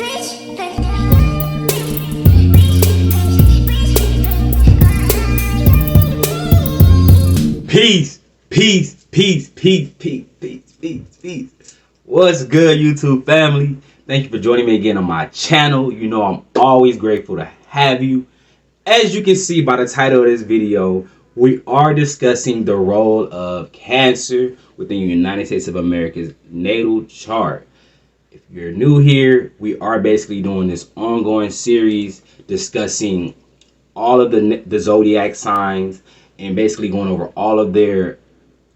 Peace, peace, peace, peace, peace, peace, peace, peace. What's good, YouTube family? Thank you for joining me again on my channel. You know I'm always grateful to have you. As you can see by the title of this video, we are discussing the role of Cancer within the United States of America's natal chart. If you're new here, we are basically doing this ongoing series discussing all of the zodiac signs and basically going over all of their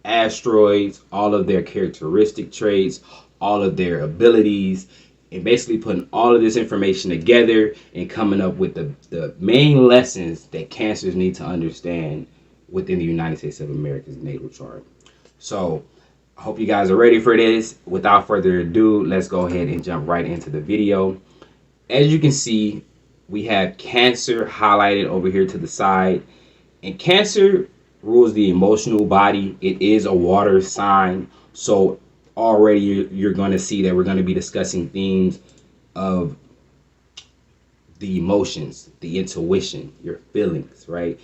asteroids, all of their characteristic traits, all of their abilities, and basically putting all of this information together and coming up with the main lessons that Cancers need to understand within the United States of America's natal chart. So I hope you guys are ready for this. Without further ado, let's go ahead and jump right into the video. As you can see, we have Cancer highlighted over here to the side. And Cancer rules the emotional body. It is a water sign. So already you're going to see that we're going to be discussing themes of the emotions, the intuition, your feelings, right?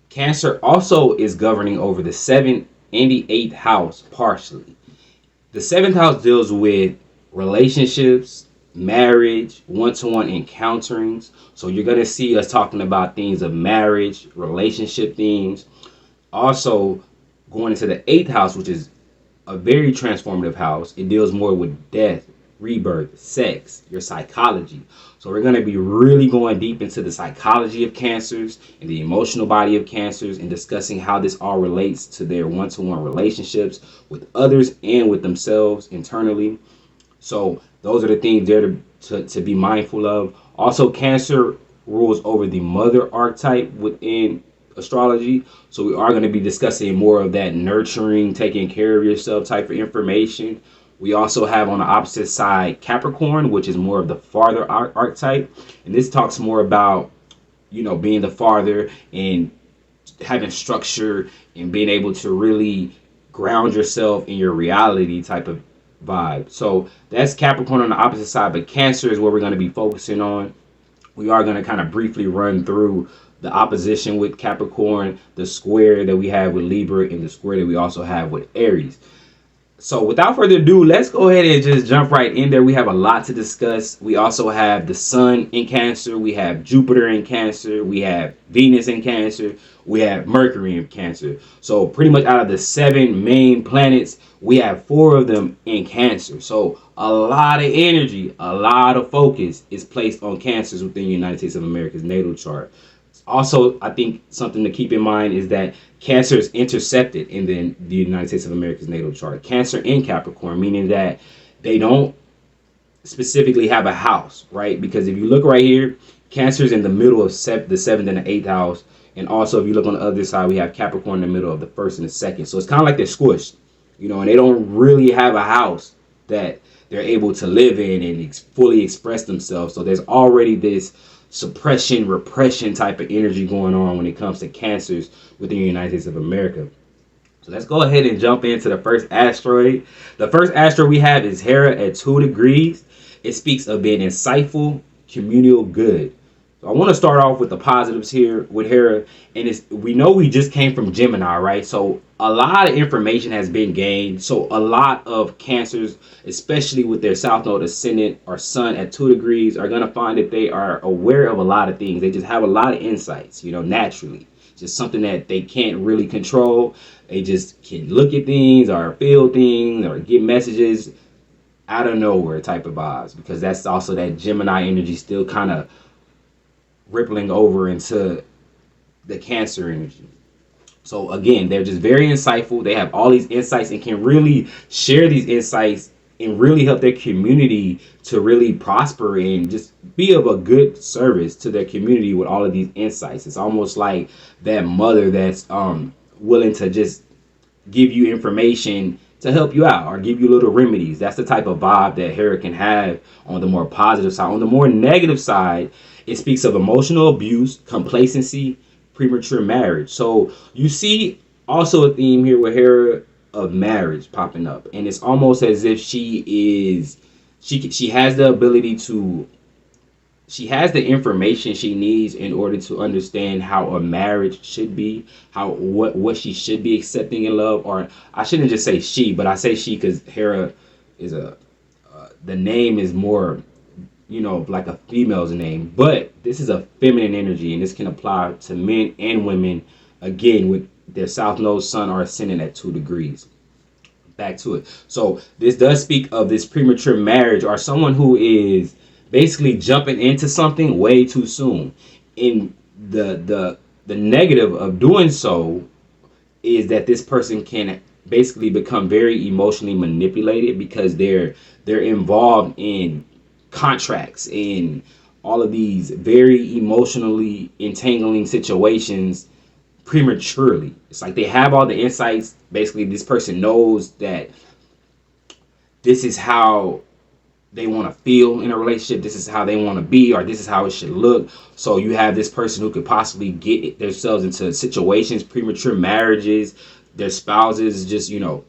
Cancer also is governing over the 7th and the 8th house partially. The 7th house deals with relationships, marriage, one-to-one encounterings. So you're going to see us talking about themes of marriage, relationship themes. Also going into the 8th house, which is a very transformative house. It deals more with death, rebirth, sex, your psychology. So we're going to be really going deep into the psychology of Cancers and the emotional body of Cancers and discussing how this all relates to their one-to-one relationships with others and with themselves internally. So those are the things there to be mindful of. Also, Cancer rules over the mother archetype within astrology. So we are going to be discussing more of that nurturing, taking care of yourself type of information. We also have on the opposite side Capricorn, which is more of the father archetype. And this talks more about, you know, being the father and having structure and being able to really ground yourself in your reality type of vibe. So that's Capricorn on the opposite side, but Cancer is what we're going to be focusing on. We are going to kind of briefly run through the opposition with Capricorn, the square that we have with Libra, and the square that we also have with Aries. So without further ado, let's go ahead and just jump right in there. We have a lot to discuss. We also have the Sun in Cancer. We have Jupiter in Cancer. We have Venus in Cancer. We have Mercury in Cancer. So pretty much out of the 7 main planets, we have 4 of them in Cancer. So a lot of energy, a lot of focus is placed on Cancers within the United States of America's natal chart. Also, I think something to keep in mind is that Cancer is intercepted in the United States of America's natal chart. Cancer in Capricorn, meaning that they don't specifically have a house, right? Because if you look right here, Cancer is in the middle of the 7th and the 8th house. And also, if you look on the other side, we have Capricorn in the middle of the 1st and the 2nd. So it's kind of like they're squished, you know, and they don't really have a house that they're able to live in and fully express themselves. So there's already this suppression, repression type of energy going on when it comes to Cancers within the United States of America. So let's go ahead and jump into the first asteroid. The first asteroid we have is Hera at 2 degrees. It speaks of being insightful, communal good. So I want to start off with the positives here with Hera. And we know we just came from Gemini, right? So a lot of information has been gained. So a lot of Cancers, especially with their South Node ascendant or Sun at 2 degrees, are going to find that they are aware of a lot of things. They just have a lot of insights, you know, naturally. Just something that they can't really control. They just can look at things or feel things or get messages out of nowhere type of vibes, because that's also that Gemini energy still kind of rippling over into the Cancer energy. So again, they're just very insightful. They have all these insights and can really share these insights and really help their community to really prosper and just be of a good service to their community with all of these insights. It's almost like that mother that's willing to just give you information to help you out or give you little remedies. That's the type of vibe that Hera can have on the more positive side. On the more negative side, it speaks of emotional abuse, complacency, premature marriage. So you see also a theme here with Hera of marriage popping up, and it's almost as if she is she has the ability to, she has the information she needs in order to understand how a marriage should be, how what she should be accepting in love. Or I shouldn't just say she, but I say she because Hera is a the name is more, you know, like a female's name, but this is a feminine energy, and this can apply to men and women. Again, with their south node, sun, or ascendant at 2 degrees. Back to it. So this does speak of this premature marriage, or someone who is basically jumping into something way too soon. In the negative of doing so is that this person can basically become very emotionally manipulated because they're involved in contracts and all of these very emotionally entangling situations prematurely. It's like they have all the insights. Basically, this person knows that this is how they want to feel in a relationship, this is how they want to be, or this is how it should look. So you have this person who could possibly get themselves into situations, premature marriages, their spouses just, you know,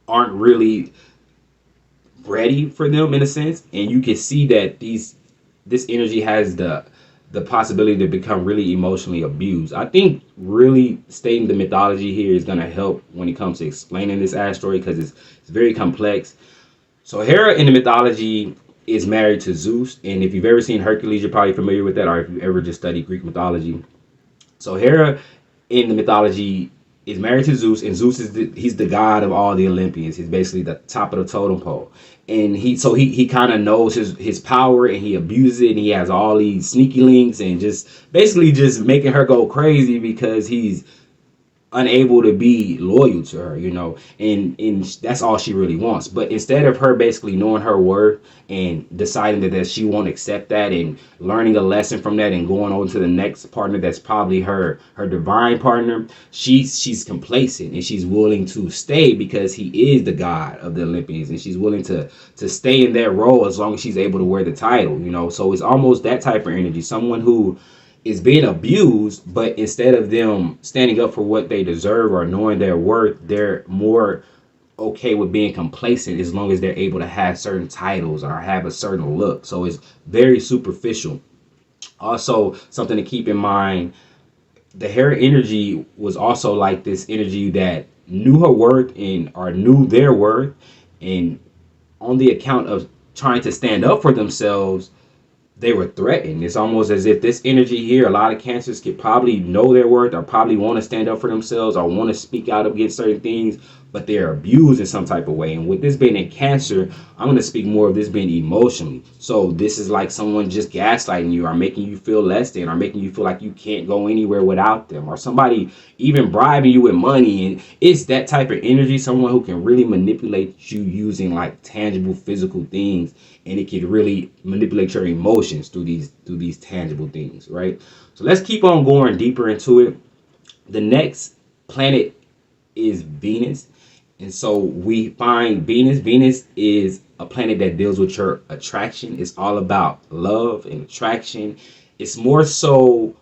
aren't really ready for them in a sense. And you can see that this energy has the possibility to become really emotionally abused. I think really stating the mythology here is going to help when it comes to explaining this asteroid, because it's very complex. So Hera in the mythology is married to Zeus, and if you've ever seen Hercules, you're probably familiar with that, or if you ever just studied Greek mythology. So Hera in the mythology is married to Zeus, and Zeus is he's the god of all the Olympians. He's basically the top of the totem pole, and he kind of knows his power, and he abuses it, and he has all these sneaky links, and just basically just making her go crazy because he's unable to be loyal to her, you know, and that's all she really wants. But instead of her basically knowing her worth and deciding that she won't accept that and learning a lesson from that and going on to the next partner that's probably her divine partner, she's complacent and she's willing to stay because he is the god of the Olympians, and she's willing to stay in that role as long as she's able to wear the title, you know. So it's almost that type of energy, someone who is being abused, but instead of them standing up for what they deserve or knowing their worth, they're more okay with being complacent as long as they're able to have certain titles or have a certain look. So it's very superficial. Also, something to keep in mind, the Hera energy was also like this energy that knew her worth and or knew their worth, and on the account of trying to stand up for themselves, they were threatened. It's almost as if this energy here, a lot of Cancers could probably know their worth or probably want to stand up for themselves or want to speak out against certain things, but they're abused in some type of way. And with this being in Cancer, I'm going to speak more of this being emotionally. So this is like someone just gaslighting you or making you feel less than, or making you feel like you can't go anywhere without them, or somebody even bribing you with money. And it's that type of energy, someone who can really manipulate you using like tangible physical things, and it can really manipulate your emotions through these tangible things, right? So let's keep on going deeper into it. The next planet is Venus. And so we find Venus. Venus is a planet that deals with your attraction. It's all about love and attraction. It's more so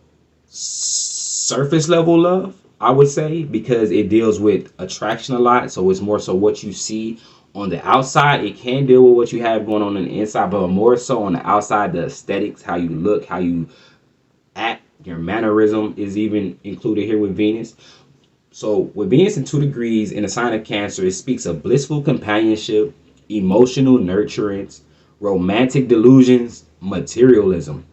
surface level love, I would say, because it deals with attraction a lot. So it's more so what you see on the outside. It can deal with what you have going on the inside, but more so on the outside, the aesthetics, how you look, how you act, your mannerism is even included here with Venus. So with Venus in 2 degrees in the sign of Cancer, it speaks of blissful companionship, emotional nurturance, romantic delusions, materialism.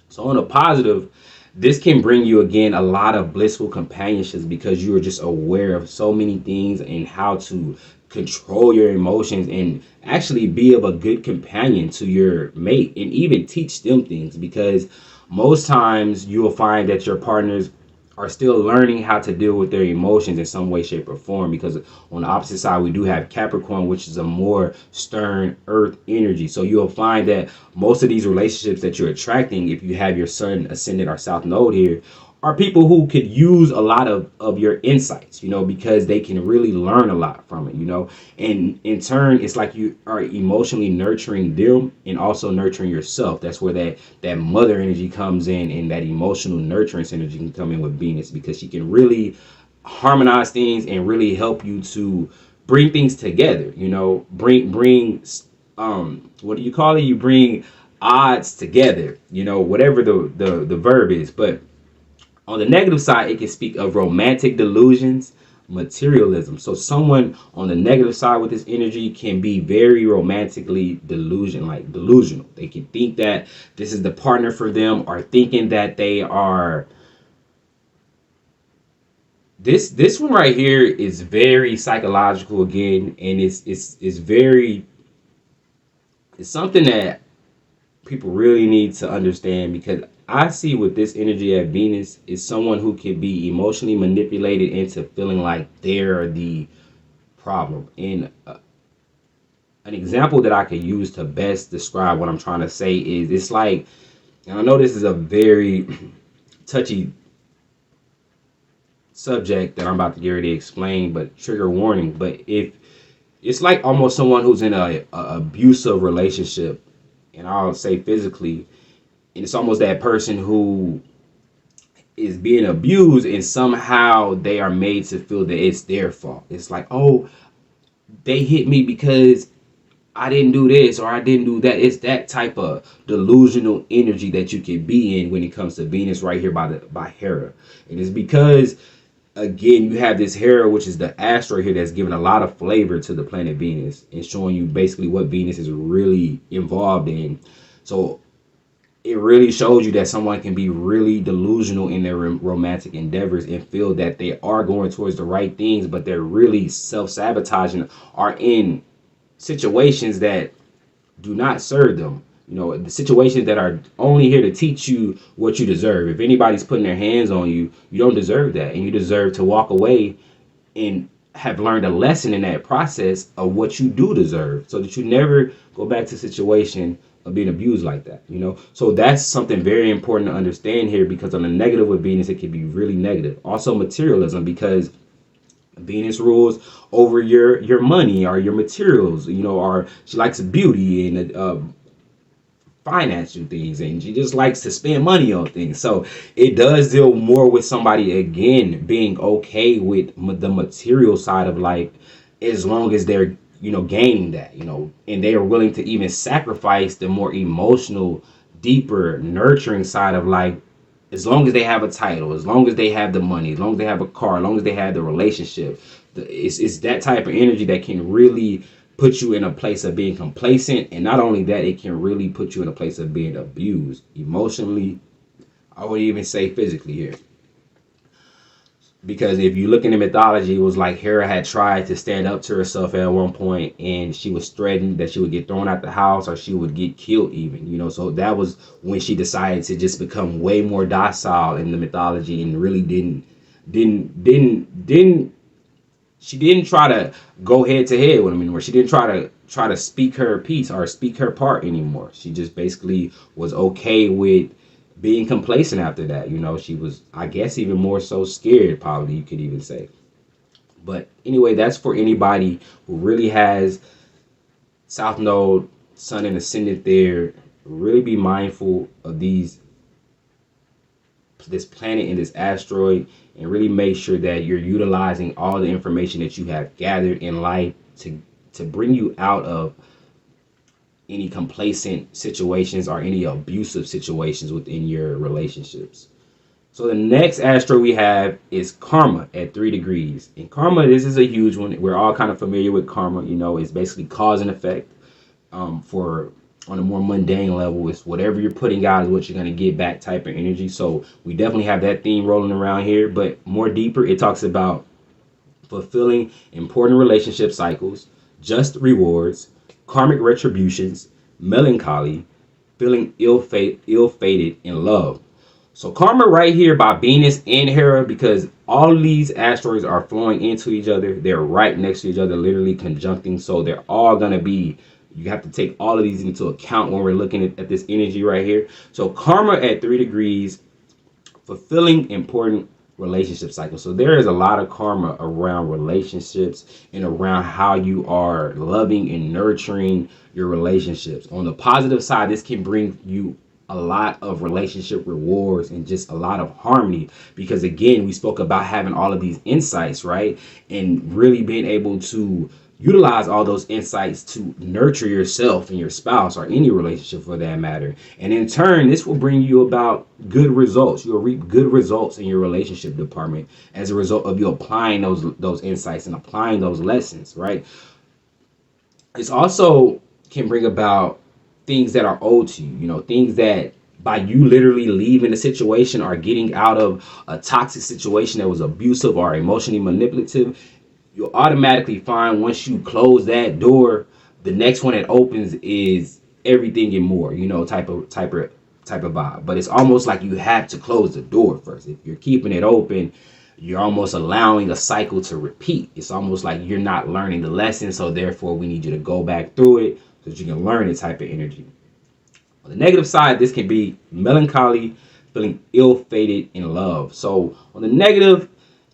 So on a positive, this can bring you again a lot of blissful companionships because you are just aware of so many things and how to control your emotions and actually be of a good companion to your mate and even teach them things, because most times you will find that your partners are still learning how to deal with their emotions in some way, shape, or form, because on the opposite side we do have Capricorn, which is a more stern earth energy. So you'll find that most of these relationships that you're attracting, if you have your sun ascendant or south node here, are people who could use a lot of your insights, you know, because they can really learn a lot from it, you know. And in turn, it's like you are emotionally nurturing them and also nurturing yourself. That's where that mother energy comes in, and that emotional nurturance energy can come in with Venus, because she can really harmonize things and really help you to bring things together, you know, bring what do you call it? You bring odds together, whatever the verb is. But on the negative side, it can speak of romantic delusions, materialism. So someone on the negative side with this energy can be very romantically delusional. They can think that this is the partner for them, or thinking that they are. This one right here is very psychological again, and it's very, it's something that people really need to understand, because I see with this energy at Venus is someone who can be emotionally manipulated into feeling like they're the problem. And an example that I could use to best describe what I'm trying to say is, it's like, and I know this is a very touchy subject that I'm about to get ready to explain, but trigger warning. But if it's like almost someone who's in a abusive relationship, and I'll say physically, and it's almost that person who is being abused, and somehow they are made to feel that it's their fault. It's like, oh, they hit me because I didn't do this or I didn't do that. It's that type of delusional energy that you can be in when it comes to Venus right here by Hera. And it's because, again, you have this Hera, which is the asteroid here, that's giving a lot of flavor to the planet Venus and showing you basically what Venus is really involved in. So it really shows you that someone can be really delusional in their romantic endeavors and feel that they are going towards the right things, but they're really self-sabotaging, are in situations that do not serve them. The situations that are only here to teach you what you deserve. If anybody's putting their hands on you, you don't deserve that. And you deserve to walk away and have learned a lesson in that process of what you do deserve, so that you never go back to a situation of being abused like that. So that's something very important to understand here, because on the negative with Venus, it can be really negative. Also materialism, because Venus rules over your money or your materials, or she likes beauty and financial things, and she just likes to spend money on things. So it does deal more with somebody, again, being okay with the material side of life, as long as they're gaining that, and they are willing to even sacrifice the more emotional, deeper, nurturing side of life, as long as they have a title, as long as they have the money, as long as they have a car, as long as they have the relationship. It's that type of energy that can really put you in a place of being complacent. And not only that, it can really put you in a place of being abused emotionally. I would even say physically here. Because if you look in the mythology, it was like Hera had tried to stand up to herself at one point, and she was threatened that she would get thrown out the house or she would get killed even, so that was when she decided to just become way more docile in the mythology, and really didn't she didn't try to go head to head with him anymore. She didn't try to speak her piece or speak her part anymore. She just basically was okay with being complacent after that. She was, I guess, even more so scared, probably, you could even say. But anyway, that's for anybody who really has South Node, Sun, and Ascendant there. Really be mindful of this planet and this asteroid, and really make sure that you're utilizing all the information that you have gathered in life to bring you out of any complacent situations or any abusive situations within your relationships. So the next asteroid we have is Karma at 3 degrees. And Karma, this is a huge one. We're all kind of familiar with Karma. It's basically cause and effect. For on a more mundane level, it's whatever you're putting out is what you're going to get back type of energy. So we definitely have that theme rolling around here. But more deeper, it talks about fulfilling important relationship cycles, just rewards, karmic retributions, melancholy, feeling ill-fated in love. So Karma right here by Venus and Hera, because all of these asteroids are flowing into each other. They're right next to each other, literally conjuncting. So they're all going to be, you have to take all of these into account when we're looking at this energy right here. So Karma at 3 degrees, fulfilling important relationship cycle. So there is a lot of karma around relationships and around how you are loving and nurturing your relationships. On the positive side, this can bring you a lot of relationship rewards and just a lot of harmony, because again, we spoke about having all of these insights, right? And really being able to utilize all those insights to nurture yourself and your spouse or any relationship for that matter. And in turn, this will bring you about good results. You'll reap good results in your relationship department as a result of you applying those insights and applying those lessons, right? It's also can bring about things that are owed to you, things that by you literally leaving a situation or getting out of a toxic situation that was abusive or emotionally manipulative, you'll automatically find once you close that door, the next one that opens is everything and more, type of vibe. But it's almost like you have to close the door first. If you're keeping it open, you're almost allowing a cycle to repeat. It's almost like you're not learning the lesson, so therefore we need you to go back through it so that you can learn the type of energy. On the negative side, this can be melancholy, feeling ill-fated in love. So on the negative,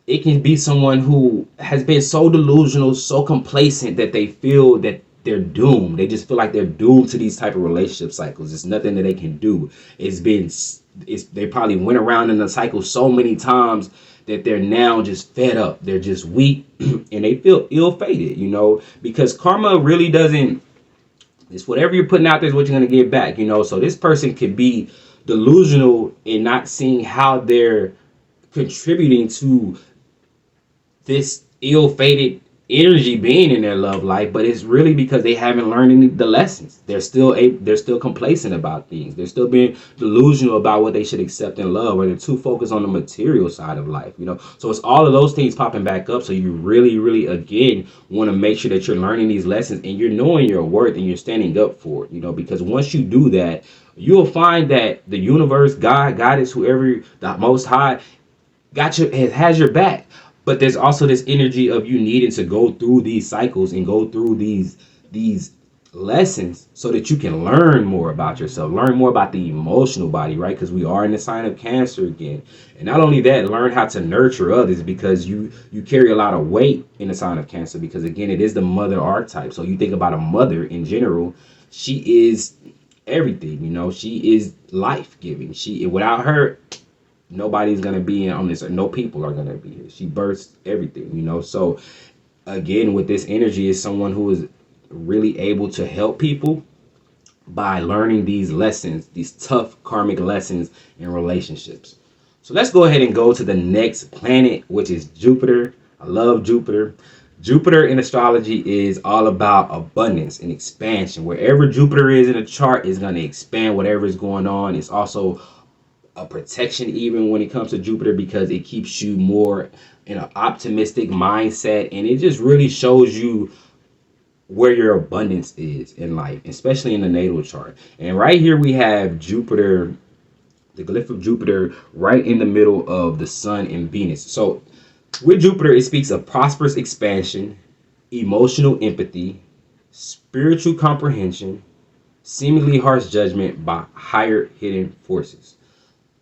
it can be someone who has been so delusional, so complacent that they feel that they're doomed. They just feel like they're doomed to these type of relationship cycles. There's nothing that they can do. They probably went around in the cycle so many times that they're now just fed up. They're just weak and they feel ill-fated, because karma really doesn't, it's whatever you're putting out there is what you're going to get back, So this person could be delusional in not seeing how they're contributing to this ill-fated energy being in their love life, but it's really because they haven't learned any the lessons. They're still complacent about things. They're still being delusional about what they should accept in love, or they're too focused on the material side of life. So it's all of those things popping back up. So you really, really again want to make sure that you're learning these lessons and you're knowing your worth and you're standing up for it. Because once you do that, you'll find that the universe, God, Goddess, whoever, the Most High, has your back. But there's also this energy of you needing to go through these cycles and go through these lessons so that you can learn more about yourself, learn more about the emotional body, right? Because we are in the sign of Cancer again. And not only that, learn how to nurture others, because you carry a lot of weight in the sign of Cancer, because again, it is the mother archetype. So you think about a mother in general, she is everything, she is life-giving. Without her, nobody's gonna be on this, or no people are gonna be here. She births everything, So again, with this energy, is someone who is really able to help people by learning these lessons, these tough karmic lessons in relationships. So let's go ahead and go to the next planet, which is Jupiter. I love Jupiter. Jupiter in astrology is all about abundance and expansion. Wherever Jupiter is in a chart is going to expand whatever is going on. It's also a protection even when it comes to Jupiter, because it keeps you more in an optimistic mindset, and it just really shows you where your abundance is in life, especially in the natal chart. And right here we have Jupiter, the glyph of Jupiter, right in the middle of the Sun and Venus. So with Jupiter, it speaks of prosperous expansion, emotional empathy, spiritual comprehension, seemingly harsh judgment by higher hidden forces.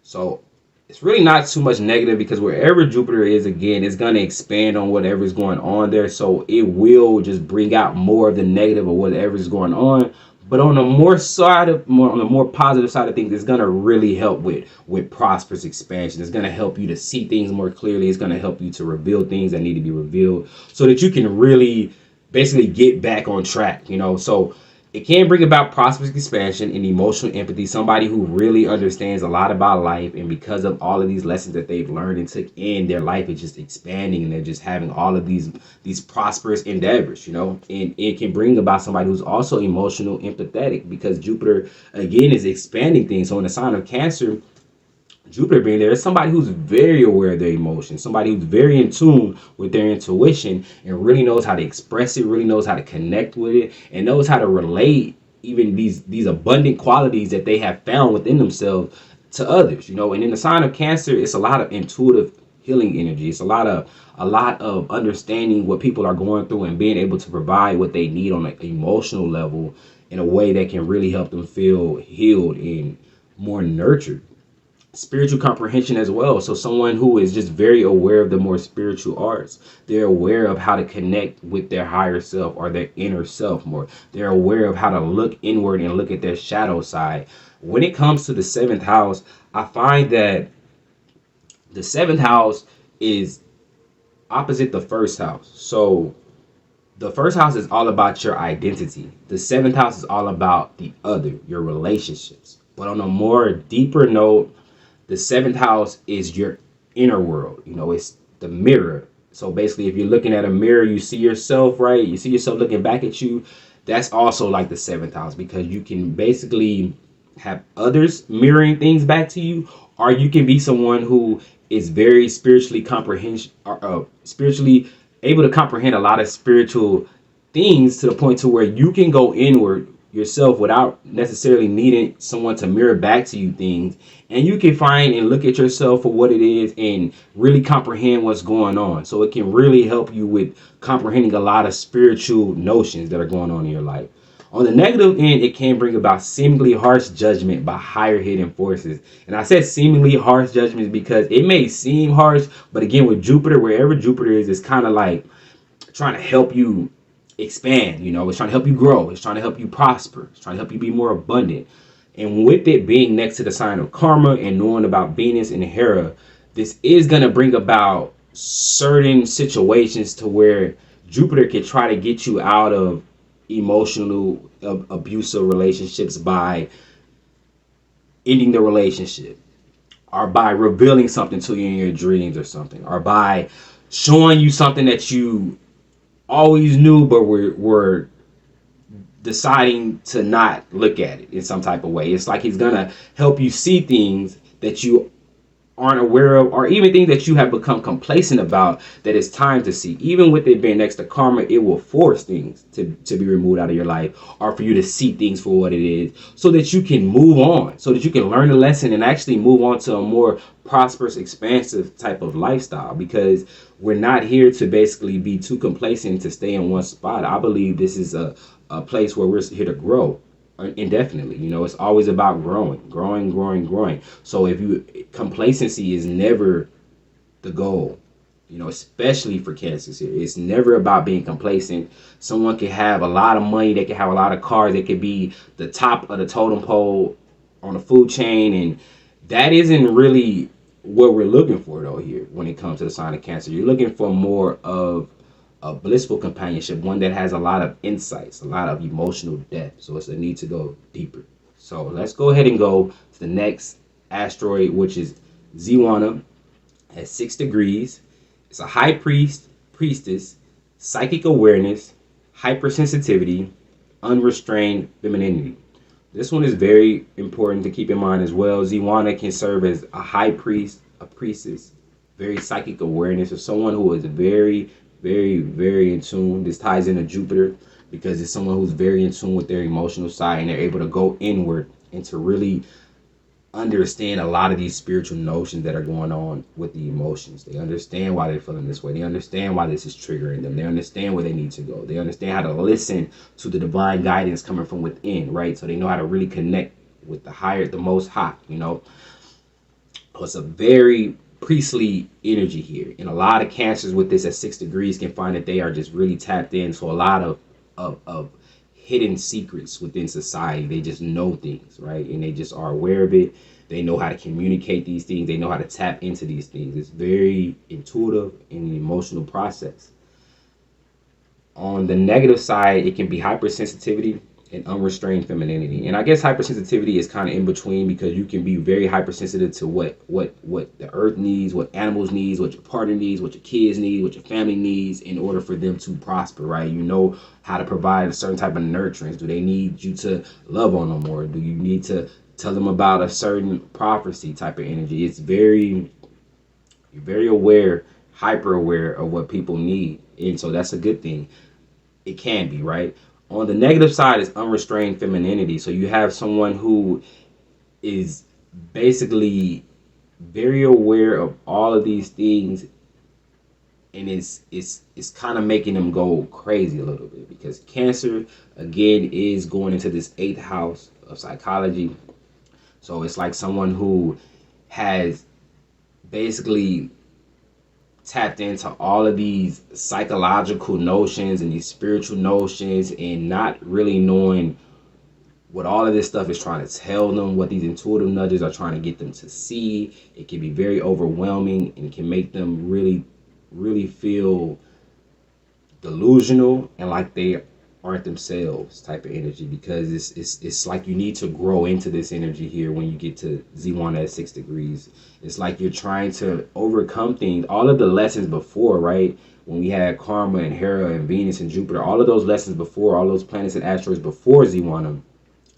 So it's really not too much negative, because wherever Jupiter is, again, it's going to expand on whatever is going on there. So it will just bring out more of the negative of whatever is going on. But on the more positive side of things, it's going to really help with prosperous expansion. It's going to help you to see things more clearly. It's going to help you to reveal things that need to be revealed so that you can really basically get back on track, So it can bring about prosperous expansion and emotional empathy, somebody who really understands a lot about life, and because of all of these lessons that they've learned and took in, their life is just expanding and they're just having all of these prosperous endeavors, and it can bring about somebody who's also emotional empathetic, because Jupiter again is expanding things. So in the sign of Cancer, Jupiter being there is somebody who's very aware of their emotions, somebody who's very in tune with their intuition and really knows how to express it, really knows how to connect with it, and knows how to relate even these abundant qualities that they have found within themselves to others, And in the sign of Cancer, it's a lot of intuitive healing energy. It's a lot of understanding what people are going through and being able to provide what they need on an emotional level in a way that can really help them feel healed and more nurtured. Spiritual comprehension as well. So someone who is just very aware of the more spiritual arts. They're aware of how to connect with their higher self or their inner self more. They're aware of how to look inward and look at their shadow side. When it comes to the 7th house, I find that the 7th house is opposite the 1st house. So The first house is all about your identity. The seventh house is all about the other, your relationships. But on a more deeper note, the seventh house is your inner world. You know, it's the mirror. So basically, if you're looking at a mirror, you see yourself, right? You see yourself looking back at you. That's also like the seventh house, because you can basically have others mirroring things back to you, or you can be someone who is very spiritually spiritually able to comprehend a lot of spiritual things to the point to where you can go inward yourself without necessarily needing someone to mirror back to you things, and you can find and look at yourself for what it is and really comprehend what's going on. So it can really help you with comprehending a lot of spiritual notions that are going on in your life. On the negative end, it can bring about seemingly harsh judgment by higher hidden forces. And I said seemingly harsh judgments because it may seem harsh, but again, with Jupiter, wherever Jupiter is, it's kind of like trying to help you expand. You know, it's trying to help you grow. It's trying to help you prosper. It's trying to help you be more abundant. And with it being next to the sign of karma and knowing about Venus and Hera, this is going to bring about certain situations to where Jupiter can try to get you out of emotional abusive relationships by ending the relationship, or by revealing something to you in your dreams or something, or by showing you something that you always knew but were deciding to not look at it in some type of way. It's like he's gonna help you see things that you aren't aware of, or even things that you have become complacent about that it's time to see. Even with it being next to karma, it will force things to be removed out of your life, or for you to see things for what it is, so that you can move on, so that you can learn a lesson and actually move on to a more prosperous, expansive type of lifestyle. Because we're not here to basically be too complacent to stay in one spot. I believe this is a place where we're here to grow indefinitely. You know, it's always about growing. So if you, complacency is never the goal, you know, especially for cancers here. It's never about being complacent. Someone can have a lot of money, they can have a lot of cars, they could be the top of the totem pole on the food chain, and that isn't really what we're looking for though here when it comes to the sign of Cancer. You're looking for more of a blissful companionship, one that has a lot of insights, a lot of emotional depth. So it's a need to go deeper. So let's go ahead and go to the next asteroid, which is Ziwana at 6 degrees. It's a high priestess, psychic awareness, hypersensitivity, unrestrained femininity. This one is very important to keep in mind as well. Ziwana can serve as a high priest, a priestess, very psychic awareness, or someone who is very in tune. This ties into Jupiter because it's someone who's very in tune with their emotional side, and they're able to go inward and to really understand a lot of these spiritual notions that are going on with the emotions. They understand why they're feeling this way. They understand why this is triggering them. They understand where they need to go. They understand how to listen to the divine guidance coming from within, right? So they know how to really connect with the most high, you know. It's a very priestly energy here, and a lot of cancers with this at 6 degrees can find that they are just really tapped into a lot of hidden secrets within society. They just know things, right? And they just are aware of it. They know how to communicate these things. They know how to tap into these things. It's very intuitive and an emotional process. On the negative side, it can be hypersensitivity and unrestrained femininity. And I guess hypersensitivity is kind of in between, because you can be very hypersensitive to what the earth needs, what animals needs, what your partner needs, what your kids need, what your family needs in order for them to prosper, right? You know how to provide a certain type of nurturance. Do they need you to love on them, or do you need to tell them about a certain prophecy type of energy? It's very aware, hyper aware of what people need. And so that's a good thing. It can be, right? On the negative side is unrestrained femininity. So you have someone who is basically very aware of all of these things, and it's kind of making them go crazy a little bit, because Cancer again is going into this 8th house of psychology. So it's like someone who has basically tapped into all of these psychological notions and these spiritual notions, and not really knowing what all of this stuff is trying to tell them, what these intuitive nudges are trying to get them to see. It can be very overwhelming and can make them really feel delusional and like they aren't themselves type of energy, because it's like you need to grow into this energy here when you get to Z1 at 6 degrees. It's like you're trying to overcome things, all of the lessons before, right? When we had Karma and Hera and Venus and Jupiter, all of those lessons before, all those planets and asteroids before Z1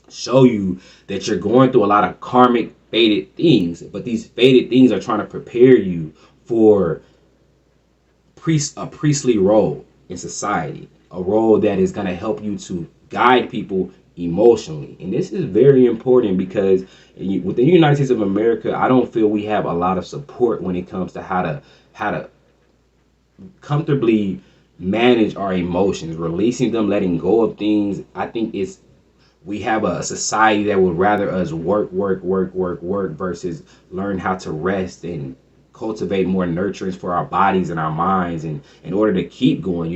show you that you're going through a lot of karmic fated things, but these fated things are trying to prepare you for a priestly role in society, a role that is going to help you to guide people emotionally. And this is very important because within the United States of America, I don't feel we have a lot of support when it comes to how to comfortably manage our emotions, releasing them, letting go of things. I think we have a society that would rather us work versus learn how to rest and cultivate more nurturance for our bodies and our minds, and in order to keep going.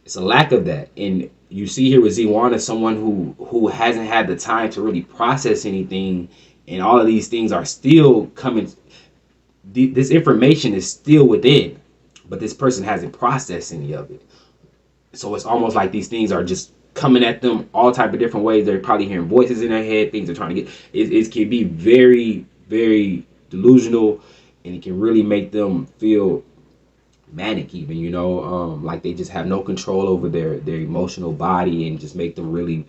It's a lack of that. And you see here with Z1 as someone who hasn't had the time to really process anything, and all of these things are still coming. This information is still within, but this person hasn't processed any of it. So it's almost like these things are just coming at them all type of different ways. They're probably hearing voices in their head, things they're trying to get. It can be very, very delusional, and it can really make them feel manic even, like they just have no control over their emotional body, and just make them really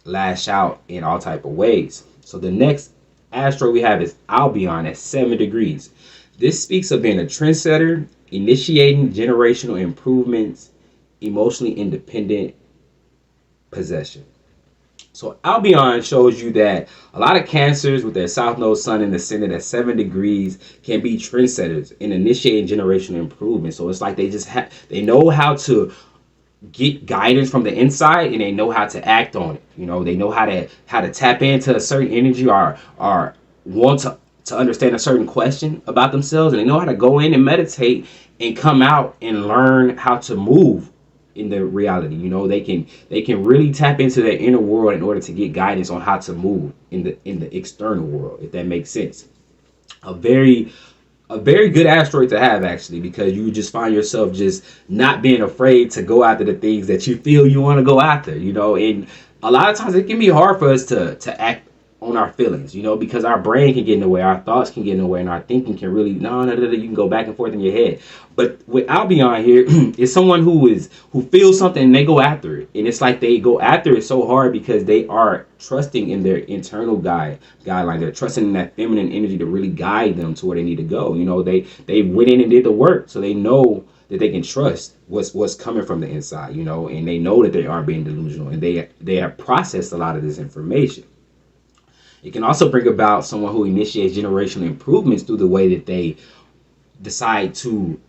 lash out in all type of ways. So the next asteroid we have is Albion at 7 degrees. This speaks of being a trendsetter, initiating generational improvements, emotionally independent, possession. So Albion shows you that a lot of Cancers with their South Node Sun in the Ascendant at 7 degrees can be trendsetters in initiating generational improvement. So it's like they know how to get guidance from the inside, and they know how to act on it. They know how to tap into a certain energy, or want to understand a certain question about themselves, and they know how to go in and meditate and come out and learn how to move in the reality. They can really tap into their inner world in order to get guidance on how to move in the external world, if that makes sense. A very good asteroid to have, actually, because you just find yourself just not being afraid to go after the things that you feel you want to go after. And a lot of times it can be hard for us to act on our feelings, because our brain can get in the way, our thoughts can get in the way, and our thinking can really, you can go back and forth in your head. But with Albion here, is someone who feels something and they go after it. And it's like they go after it so hard because they are trusting in their internal guideline. They're trusting in that feminine energy to really guide them to where they need to go. They went in and did the work, so they know that they can trust what's coming from the inside, and they know that they aren't being delusional, and they have processed a lot of this information. It can also bring about someone who initiates generational improvements through the way that they decide to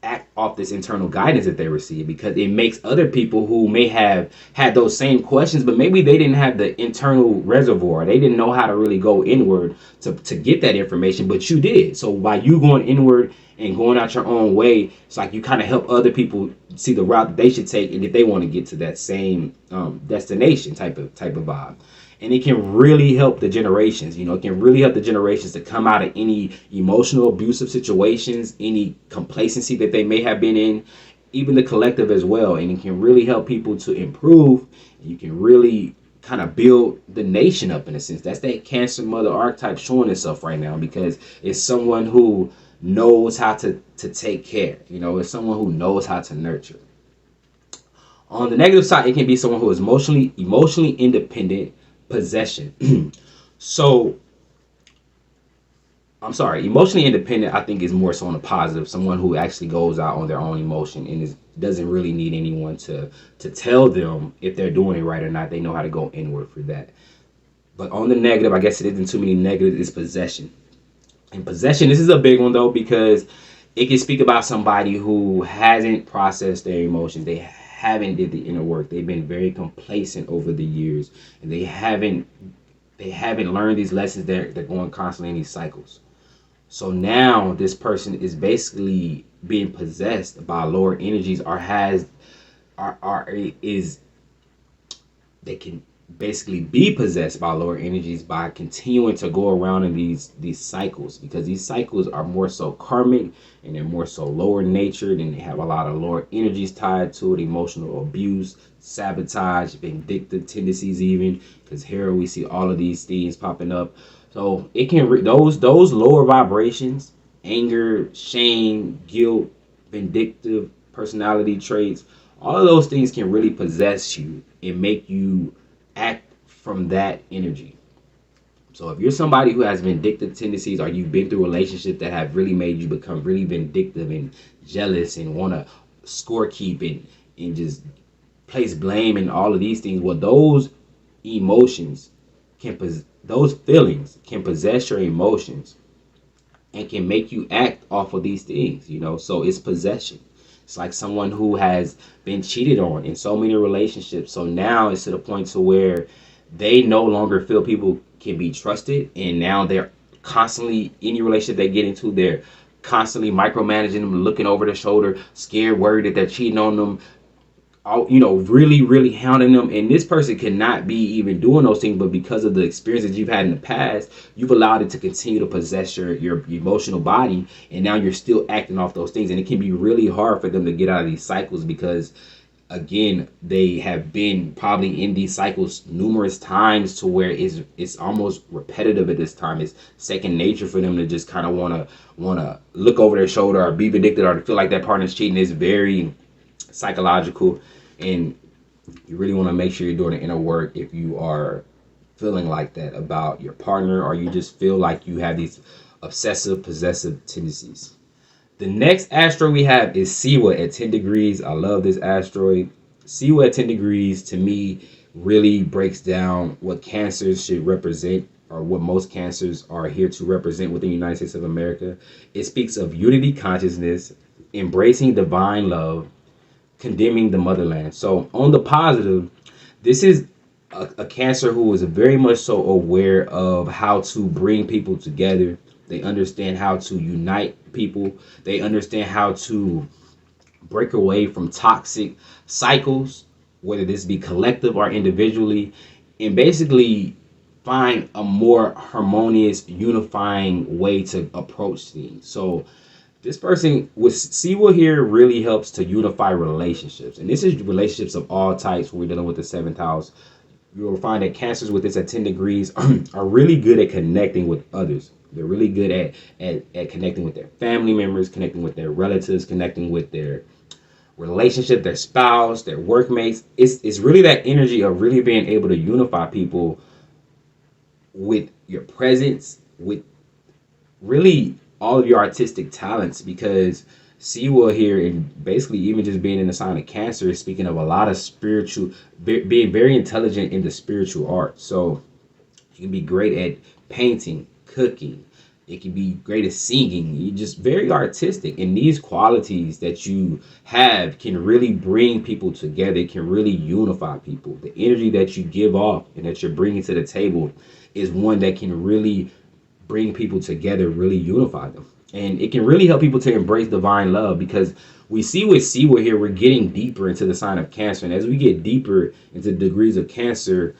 act off this internal guidance that they receive, because it makes other people who may have had those same questions, but maybe they didn't have the internal reservoir. They didn't know how to really go inward to get that information, but you did. So by you going inward and going out your own way, it's like you kind of help other people see the route that they should take, and if they want to get to that same destination type of vibe. And it can really help the generations. It can really help the generations to come out of any emotional abusive situations, any complacency that they may have been in, even the collective as well. And it can really help people to improve. And you can really kind of build the nation up in a sense. That's that Cancer mother archetype showing itself right now, because it's someone who knows how to take care. It's someone who knows how to nurture. On the negative side, it can be someone who is emotionally independent, possession. So I'm sorry, emotionally independent I think is more so on the positive. Someone who actually goes out on their own emotion and doesn't really need anyone to tell them if they're doing it right or not. They know how to go inward for that. But on the negative, I guess it isn't too many negatives, is possession. And possession, this is a big one though, because it can speak about somebody who hasn't processed their emotions. They haven't did the inner work. They've been very complacent over the years, and they haven't learned these lessons. They're going constantly in these cycles. So now this person is basically being possessed by lower energies, or basically be possessed by lower energies by continuing to go around in these cycles, because these cycles are more so karmic and they're more so lower natured, and they have a lot of lower energies tied to it: emotional abuse, sabotage, vindictive tendencies, even, because here we see all of these things popping up. So it can those lower vibrations, anger, shame, guilt, vindictive personality traits, all of those things can really possess you and make you act from that energy. So if you're somebody who has vindictive tendencies, or you've been through relationships that have really made you become really vindictive and jealous and want to score keep and just place blame and all of these things, well, those emotions those feelings can possess your emotions and can make you act off of these things, so it's possession. It's like someone who has been cheated on in so many relationships, so now it's to the point to where they no longer feel people can be trusted, and now they're constantly, any relationship they get into, they're constantly micromanaging them, looking over their shoulder, scared, worried that they're cheating on them, really, really hounding them. And this person cannot be even doing those things, but because of the experiences you've had in the past, you've allowed it to continue to possess your emotional body, and now you're still acting off those things. And it can be really hard for them to get out of these cycles, because again, they have been probably in these cycles numerous times, to where it's almost repetitive at this time. It's second nature for them to just kind of want to look over their shoulder or be vindictive or to feel like that partner's cheating. It's very psychological, and you really want to make sure you're doing the inner work if you are feeling like that about your partner, or you just feel like you have these obsessive possessive tendencies. The next asteroid we have is Siwa at 10 degrees. I love this asteroid. Siwa at 10 degrees, to me, really breaks down what cancers should represent, or what most cancers are here to represent within the United States of America. It speaks of unity consciousness, embracing divine love, condemning the motherland. So on the positive, this is a cancer who is very much so aware of how to bring people together. They understand how to unite people. They understand how to break away from toxic cycles, whether this be collective or individually, and basically find a more harmonious, unifying way to approach things. So this person with Siwa here really helps to unify relationships. And this is relationships of all types when we're dealing with the seventh house. You will find that cancers with this at 10 degrees are really good at connecting with others. They're really good at connecting with their family members, connecting with their relatives, connecting with their relationship, their spouse, their workmates. It's really that energy of really being able to unify people with your presence, with really all of your artistic talents, because Siwa here, and basically even just being in the sign of Cancer, is speaking of a lot of spiritual, being very intelligent in the spiritual arts. So you can be great at painting, cooking. It can be great at singing. You're just very artistic. And these qualities that you have can really bring people together. It can really unify people. The energy that you give off and that you're bringing to the table is one that can really bring people together, really unify them. And it can really help people to embrace divine love, because we see with Siwa here, we're getting deeper into the sign of Cancer. And as we get deeper into degrees of Cancer,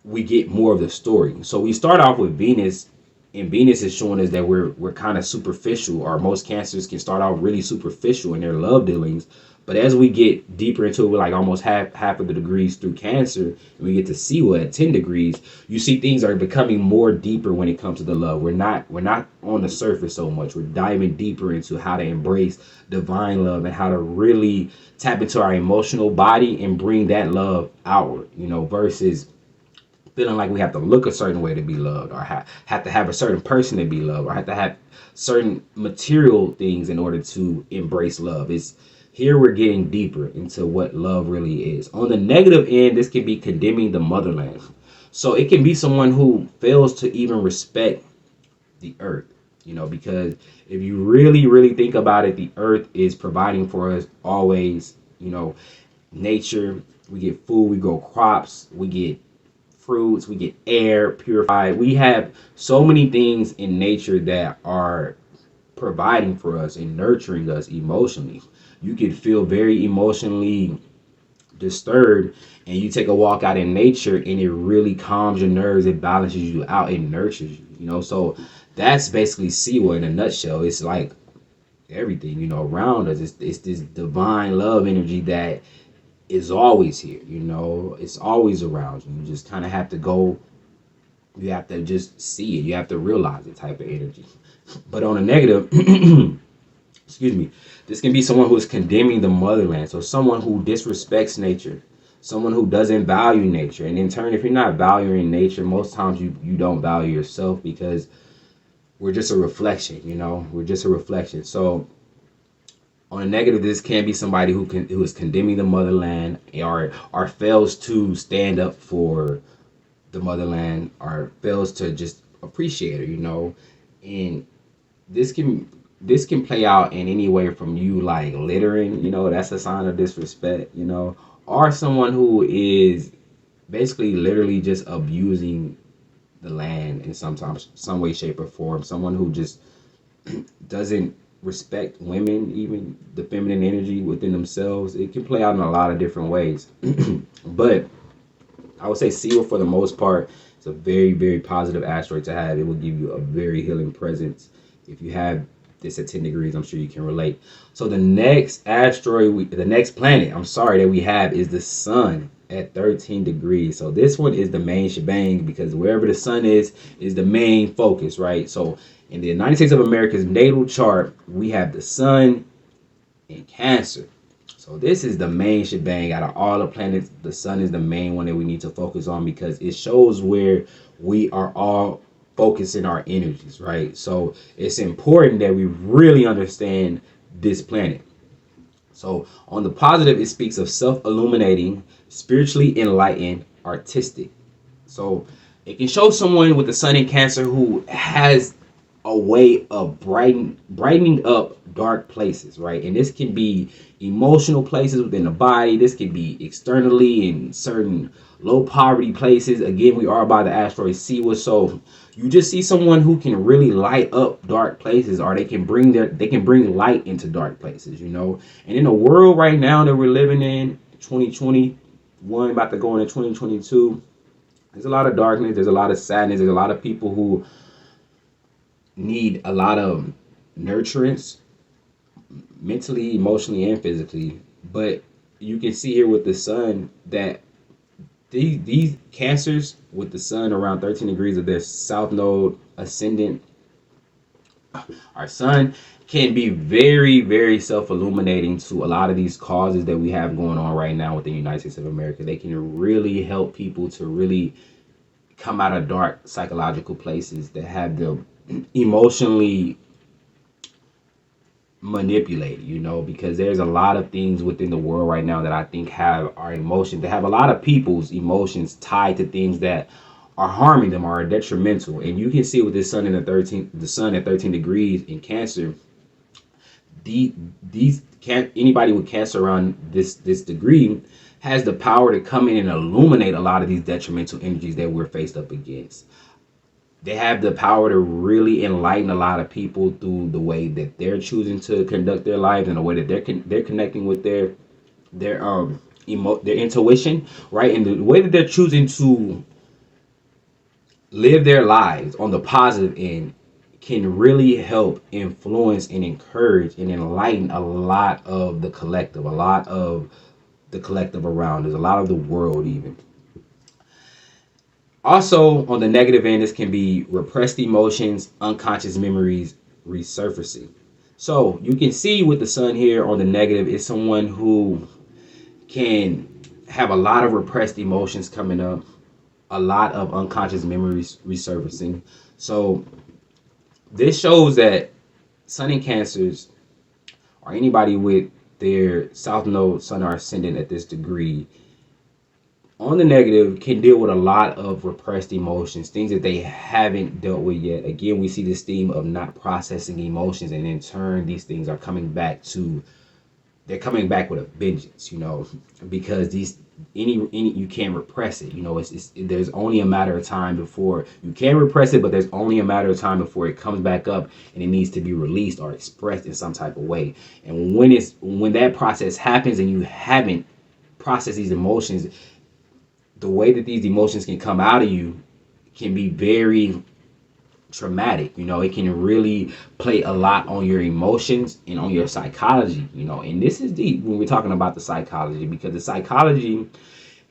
we get more of the story. So we start off with Venus, and Venus is showing us that we're kind of superficial, or most Cancers can start out really superficial in their love dealings. But as we get deeper into it, we're like almost half of the degrees through Cancer, and we get to Siwa at 10 degrees, you see things are becoming more deeper when it comes to the love. We're not on the surface so much. We're diving deeper into how to embrace divine love and how to really tap into our emotional body and bring that love outward, versus feeling like we have to look a certain way to be loved, or have to have a certain person to be loved, or have to have certain material things in order to embrace love. Here we're getting deeper into what love really is. On the negative end, this can be condemning the motherland. So it can be someone who fails to even respect the earth, because if you really, really think about it, the earth is providing for us always, nature. We get food, we grow crops, we get fruits, we get air purified. We have so many things in nature that are providing for us and nurturing us emotionally. You could feel very emotionally disturbed, and you take a walk out in nature, and it really calms your nerves, it balances you out, it nurtures you, you know. So that's basically Siwa in a nutshell. It's like everything, you know, around us. It's this divine love energy that is always here, you know. It's always around you. You just kind of have to go, you have to just see it, you have to realize the type of energy. But on a negative, excuse me, this can be someone who is condemning the motherland. So someone who disrespects nature, someone who doesn't value nature. And in turn, if you're not valuing nature, most times you don't value yourself, because we're just a reflection, you know. We're just a reflection. So on a negative, this can be somebody who is condemning the motherland, or fails to stand up for the motherland, or fails to just appreciate it, you know. And this can play out in any way from you like littering, you know, that's a sign of disrespect, you know, or someone who is basically literally just abusing the land in some way, shape, or form. Someone who just doesn't respect women, even the feminine energy within themselves. It can play out in a lot of different ways. But I would say Siwa, for the most part, it's a very, very positive asteroid to have. It will give you a very healing presence. If you have this at 10 degrees, I'm sure you can relate. So the next asteroid, the next planet, I'm sorry, that we have is the sun at 13 degrees. So this one is the main shebang, because wherever the sun is the main focus, right? So in the United States of America's natal chart, we have the sun in Cancer. So this is the main shebang. Out of all the planets, the sun is the main one that we need to focus on, because it shows where we are all focusing our energies, right? So it's important that we really understand this planet. So on the positive, it speaks of self-illuminating, spiritually enlightened, artistic. So it can show someone with the sun in Cancer who has a way of brightening up dark places, right? And this can be emotional places within the body. This can be externally in certain low poverty places. Again, we are by the asteroid Siwa, so you just see someone who can really light up dark places, or they can bring light into dark places, you know. And in the world right now that we're living in, 2021 about to go into 2022, there's a lot of darkness, there's a lot of sadness, there's a lot of people who need a lot of nurturance, mentally, emotionally, and physically. But you can see here with the sun that these Cancers with the sun around 13 degrees of their south node ascendant, our sun can be very, very self-illuminating to a lot of these causes that we have going on right now within the United States of America. They can really help people to really come out of dark psychological places that have them emotionally manipulated, you know, because there's a lot of things within the world right now that I think have our emotions, that have a lot of people's emotions tied to things that are harming them or are detrimental. And you can see with this sun in the sun at 13 degrees in Cancer, anybody with Cancer around this degree has the power to come in and illuminate a lot of these detrimental energies that we're faced up against. They have the power to really enlighten a lot of people through the way that they're choosing to conduct their lives, and the way that they're connecting with their intuition, right? And the way that they're choosing to live their lives on the positive end can really help influence and encourage and enlighten a lot of the collective, around us, a lot of the world even. Also, on the negative end, this can be repressed emotions, unconscious memories resurfacing. So you can see with the sun here on the negative is someone who can have a lot of repressed emotions coming up, a lot of unconscious memories resurfacing. So this shows that sun in Cancers, or anybody with their south node, sun or ascendant at this degree, on the negative, can deal with a lot of repressed emotions, things that they haven't dealt with yet. Again, we see this theme of not processing emotions, and in turn, these things are coming back with a vengeance, you know, because you can't repress it, you know. There's only a matter of time before you can repress it, but there's only a matter of time before it comes back up and it needs to be released or expressed in some type of way. And when that process happens and you haven't process these emotions, the way that these emotions can come out of you can be very traumatic. It can really play a lot on your emotions and on your psychology. And this is deep when we're talking about the psychology, because the psychology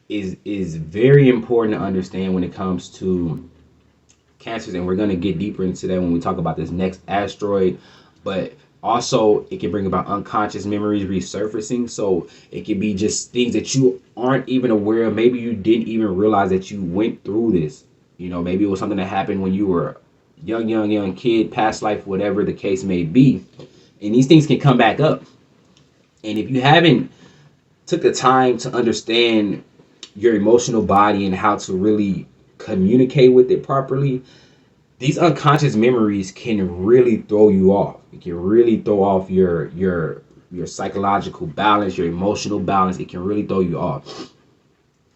is very important to understand when it comes to cancers, and we're going to get deeper into that when we talk about this next asteroid. But also, it can bring about unconscious memories resurfacing. So it can be just things that you aren't even aware of. Maybe you didn't even realize that you went through this. Maybe it was something that happened when you were a young kid, past life, whatever the case may be. And these things can come back up. And if you haven't took the time to understand your emotional body and how to really communicate with it properly, these unconscious memories can really throw you off. It can really throw off your psychological balance, your emotional balance. It can really throw you off.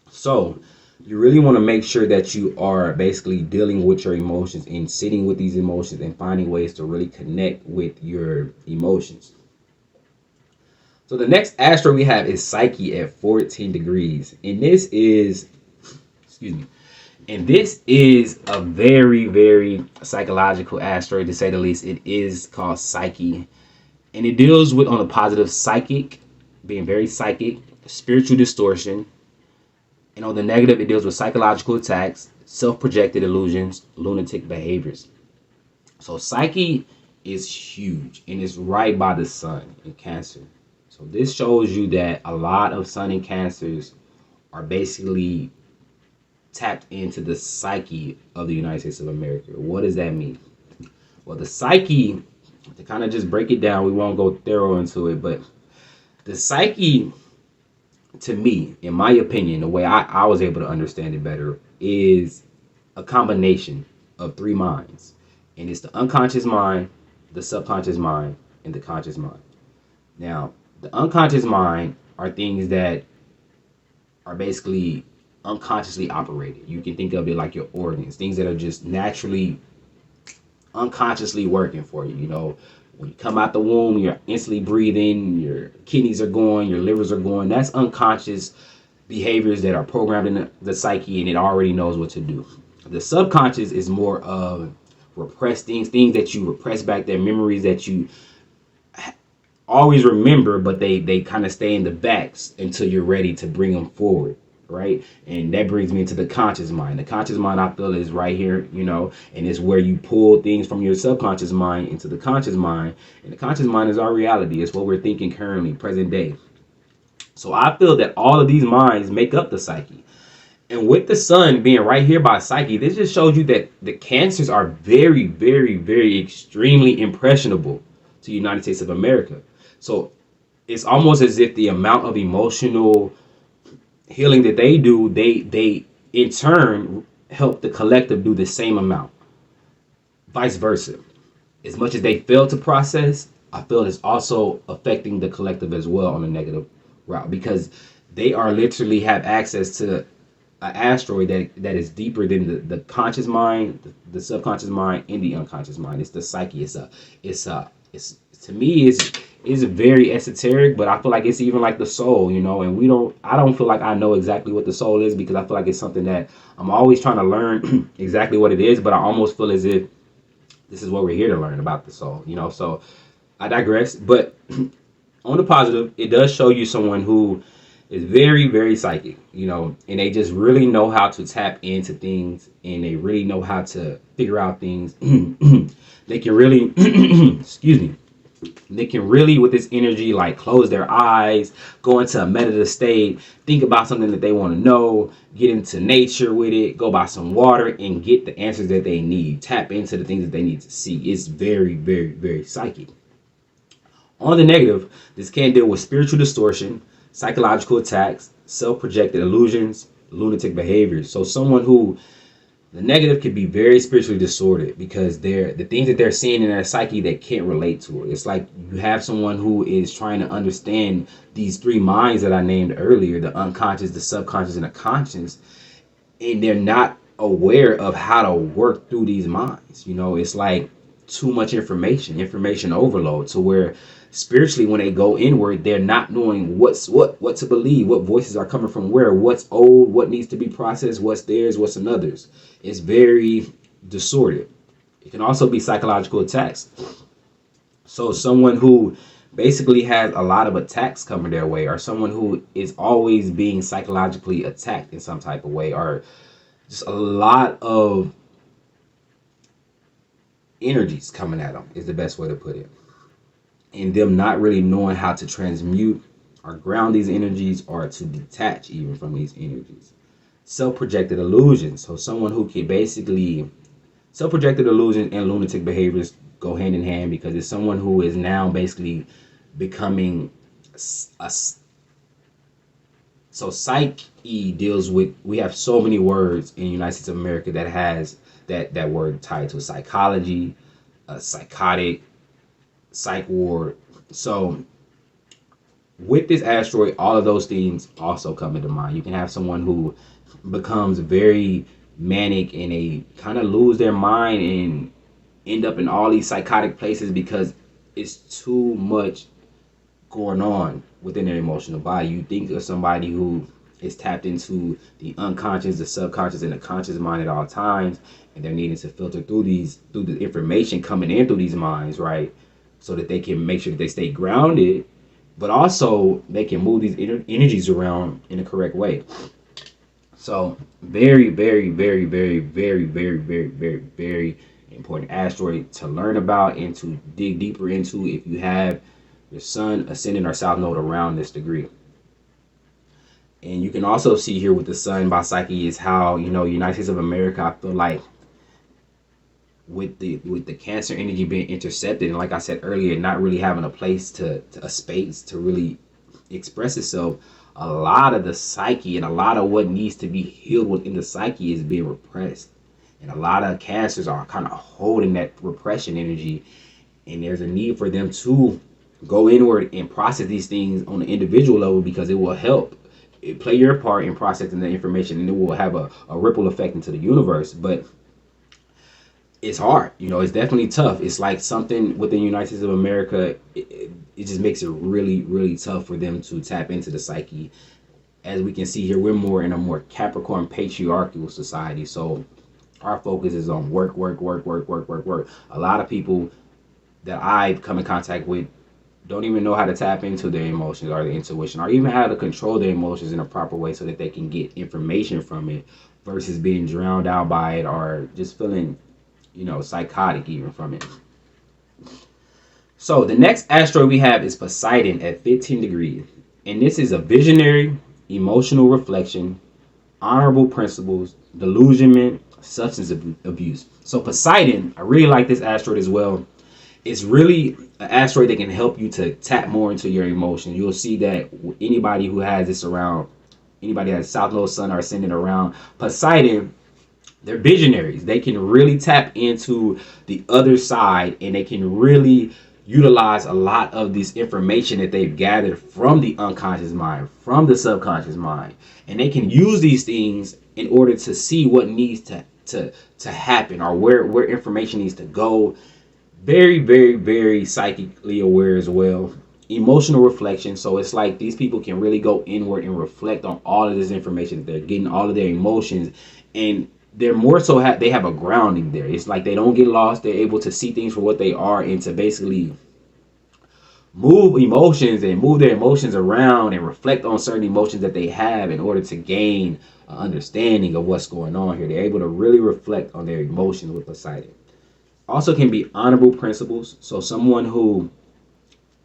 So you really want to make sure that you are basically dealing with your emotions and sitting with these emotions and finding ways to really connect with your emotions. So the next asteroid we have is Psyche at 14 degrees. And this is, and this is a very, very psychological asteroid, to say the least. It is called Psyche. And it deals with, on the positive, psychic, being very psychic, spiritual distortion. And on the negative, it deals with psychological attacks, self-projected illusions, lunatic behaviors. So Psyche is huge, and it's right by the sun in Cancer. So this shows you that a lot of sun and Cancers are basically tapped into the psyche of the United States of America. What does that mean? Well, the psyche, to kind of just break it down, we won't go thorough into it, but the psyche, to me, in my opinion, the way I was able to understand it better, is a combination of three minds. And it's the unconscious mind, the subconscious mind, and the conscious mind. Now, the unconscious mind are things that are basically unconsciously operated. You can think of it like your organs, things that are just naturally, unconsciously working for you. When you come out the womb, you're instantly breathing, your kidneys are going, your livers are going. That's unconscious behaviors that are programmed in the psyche, and it already knows what to do. The subconscious is more of repressed things that you repress back there, memories that you always remember, but they kind of stay in the backs until you're ready to bring them forward, right? And that brings me into the conscious mind. The conscious mind, I feel, is right here, and it's where you pull things from your subconscious mind into the conscious mind. And the conscious mind is our reality. It's what we're thinking currently, present day. So I feel that all of these minds make up the psyche. And with the sun being right here by Psyche, this just shows you that the Cancers are very, very, very extremely impressionable to the United States of America. So it's almost as if the amount of emotional healing that they do, they in turn help the collective do the same amount. Vice versa. As much as they fail to process, I feel it's also affecting the collective as well on a negative route, because they are literally have access to an asteroid that is deeper than the conscious mind, the subconscious mind, and the unconscious mind. It's the psyche. It's to me is very esoteric, but I feel like it's even like the soul, and I don't feel like I know exactly what the soul is, because I feel like it's something that I'm always trying to learn exactly what it is, but I almost feel as if this is what we're here to learn about the soul, so I digress. But on the positive, it does show you someone who is very, very psychic, and they just really know how to tap into things, and they really know how to figure out things. They can really, they can really, with this energy, like close their eyes, go into a meditative state, think about something that they want to know, get into nature with it, go buy some water, and get the answers that they need. Tap into the things that they need to see. It's very, very, very psychic. On the negative, this can deal with spiritual distortion, psychological attacks, self-projected illusions, lunatic behaviors. So someone who, the negative could be very spiritually distorted, because the things that they're seeing in their psyche, they can't relate to it. It's like you have someone who is trying to understand these three minds that I named earlier, the unconscious, the subconscious, and the conscious, and they're not aware of how to work through these minds. It's like too much information overload, to where spiritually, when they go inward, they're not knowing what to believe, what voices are coming from where, what's old, what needs to be processed, what's theirs, what's another's. It's very disordered. It can also be psychological attacks. So someone who basically has a lot of attacks coming their way, or someone who is always being psychologically attacked in some type of way, or just a lot of energies coming at them, is the best way to put it. And them not really knowing how to transmute or ground these energies, or to detach even from these energies. Self-projected illusions. So someone who can basically, self-projected illusions and lunatic behaviors go hand in hand, because it's someone who is now basically becoming a, so psyche deals with, we have so many words in the United States of America that has that word tied to psychology, psychotic, psych ward. So with this asteroid, all of those things also come into mind. You can have someone who becomes very manic and they kind of lose their mind and end up in all these psychotic places because it's too much going on within their emotional body. You think of somebody who is tapped into the unconscious, the subconscious, and the conscious mind at all times, and they're needing to filter through the information coming in through these minds, right? So that they can make sure that they stay grounded, but also they can move these energies around in the correct way. So very, very, very, very, very, very, very, very, very important asteroid to learn about and to dig deeper into if you have your sun, ascendant, or south node around this degree. And you can also see here with the sun by psyche is how, United States of America, I feel like with the Cancer energy being intercepted, and like I said earlier, not really having a place to a space to really express itself, a lot of the psyche and a lot of what needs to be healed within the psyche is being repressed. And a lot of cancers are kind of holding that repression energy, and there's a need for them to go inward and process these things on an individual level, because it will help play your part in processing the information, and it will have a ripple effect into the universe. But it's hard, it's definitely tough. It's like something within the United States of America, it just makes it really, really tough for them to tap into the psyche. As we can see here, we're more in a more Capricorn patriarchal society. So our focus is on work, work, work, work, work, work, work. A lot of people that I've come in contact with don't even know how to tap into their emotions or their intuition, or even how to control their emotions in a proper way so that they can get information from it versus being drowned out by it, or just feeling, psychotic even from it. So the next asteroid we have is Poseidon at 15 degrees. And this is a visionary, emotional reflection, honorable principles, delusionment, substance abuse. So Poseidon, I really like this asteroid as well. It's really an asteroid that can help you to tap more into your emotions. You'll see that anybody who has this around, anybody that has South Node, Sun, or Ascendant around Poseidon, they're visionaries. They can really tap into the other side, and they can really utilize a lot of this information that they've gathered from the unconscious mind, from the subconscious mind. And they can use these things in order to see what needs to happen, or where information needs to go. Very, very, very psychically aware as well. Emotional reflection. So it's like these people can really go inward and reflect on all of this information that they're getting, all of their emotions, and they're more so they have a grounding there. It's like they don't get lost. They're able to see things for what they are, and to basically move emotions and move their emotions around and reflect on certain emotions that they have in order to gain an understanding of what's going on here. They're able to really reflect on their emotions with Poseidon. Also can be honorable principles. So someone who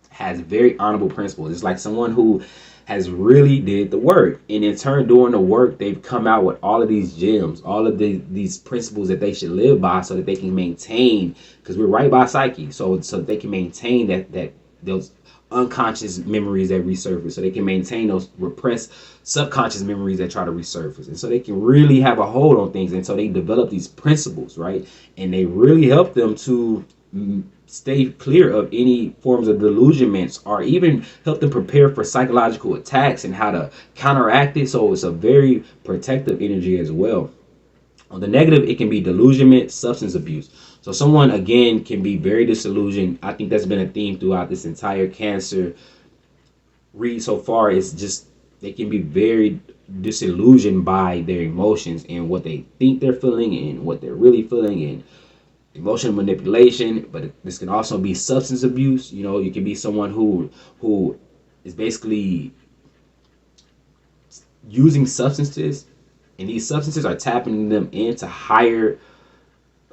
has very honorable principles. It's like someone who has really did the work, and in turn doing the work, they've come out with all of these gems, all of these principles that they should live by, so that they can maintain, because we're right by psyche, so they can maintain that those unconscious memories that resurface, so they can maintain those repressed subconscious memories that try to resurface, and so they can really have a hold on things. And so they develop these principles, right, and they really help them to stay clear of any forms of delusionments, or even help them prepare for psychological attacks and how to counteract it. So it's a very protective energy as well. On the negative, it can be delusionment, substance abuse. So someone, again, can be very disillusioned. I think that's been a theme throughout this entire Cancer read so far. It's just they can be very disillusioned by their emotions and what they think they're feeling and what they're really feeling, and emotional manipulation. But this can also be substance abuse. You know, you can be someone who is basically using substances, and these substances are tapping them into higher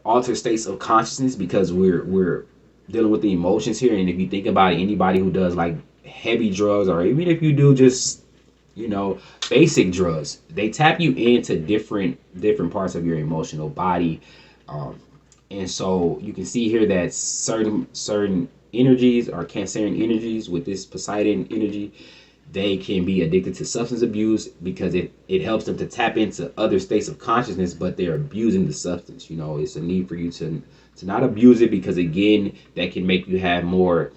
altered states of consciousness, because we're dealing with the emotions here. And if you think about it, anybody who does like heavy drugs, or even if you do just, you know, basic drugs, they tap you into different parts of your emotional body. And so you can see here that certain energies are Cancerian energies with this Poseidon energy. They can be addicted to substance abuse because it helps them to tap into other states of consciousness, but they're abusing the substance. You know, it's a need for you to not abuse it, because again, that can make you have more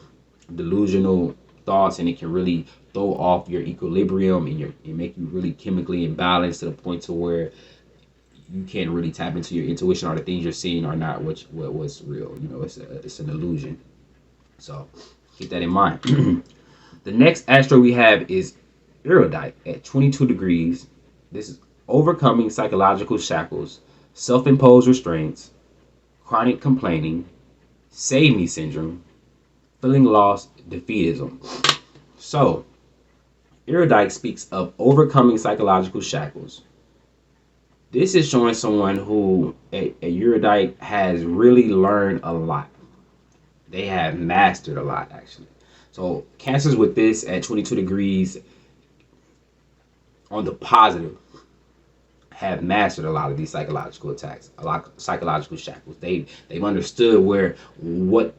delusional thoughts, and it can really throw off your equilibrium and make you really chemically imbalanced to the point to where you can't really tap into your intuition, or the things you're seeing are not what's real. You know, it's an illusion. So keep that in mind. The next asteroid we have is Erudite at 22 degrees. This is overcoming psychological shackles, self-imposed restraints, chronic complaining, save me syndrome, feeling lost, defeatism. So, Erudite speaks of overcoming psychological shackles. This is showing someone who, a Erudite, has really learned a lot. They have mastered a lot, actually. So Cancers with this at 22 degrees on the positive have mastered a lot of these psychological attacks, a lot of psychological shackles. They've understood what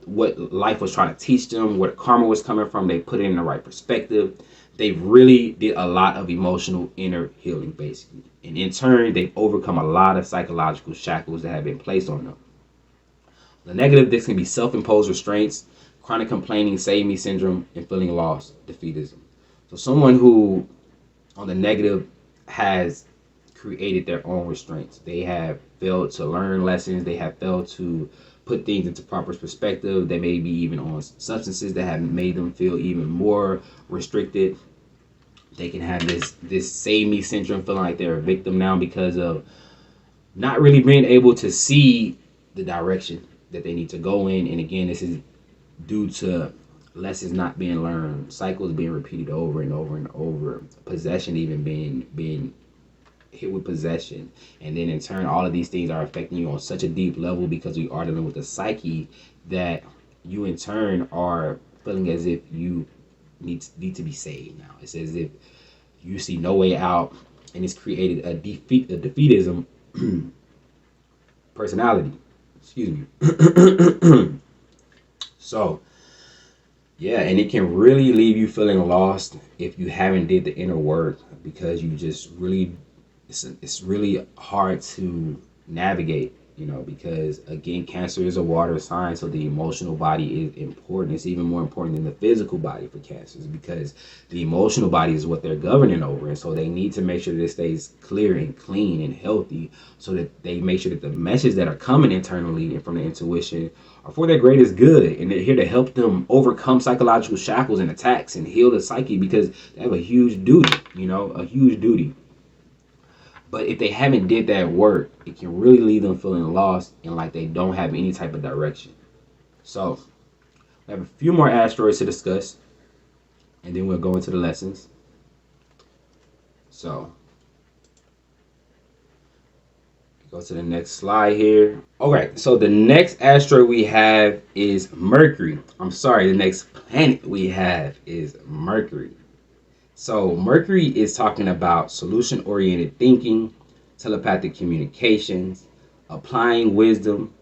life was trying to teach them, where karma was coming from. They put it in the right perspective. They really did a lot of emotional inner healing, basically. And in turn, they've overcome a lot of psychological shackles that have been placed on them. The negative, this can be self-imposed restraints, chronic complaining, save me syndrome, and feeling lost, defeatism. So someone who, on the negative, has created their own restraints. They have failed to learn lessons. They have failed to put things into proper perspective. They may be even on substances that have made them feel even more restricted. They can have this save me syndrome, feeling like they're a victim now because of not really being able to see the direction that they need to go in. And again, this is due to lessons not being learned, cycles being repeated over and over and over, possession even being hit with possession. And then in turn, all of these things are affecting you on such a deep level, because we are dealing with the psyche, that you in turn are feeling as if you need to be saved now. It's as if you see no way out, and it's created a defeatism personality. Excuse me. So, yeah, and it can really leave you feeling lost if you haven't did the inner work, because you just really, it's really hard to navigate, you know, because again, Cancer is a water sign, so the emotional body is important. It's even more important than the physical body for Cancers, because the emotional body is what they're governing over, and so they need to make sure that it stays clear and clean and healthy, so that they make sure that the messages that are coming internally and from the intuition are for their greatest good, and they're here to help them overcome psychological shackles and attacks and heal the psyche, because they have a huge duty, you know, a huge duty. But if they haven't did that work, it can really leave them feeling lost and like they don't have any type of direction. So we have a few more asteroids to discuss, and then we'll go into the lessons. So go to the next slide here. Okay, so the next asteroid we have is Mercury. I'm sorry, the next planet we have is Mercury. So Mercury is talking about solution-oriented thinking, telepathic communications, applying wisdom,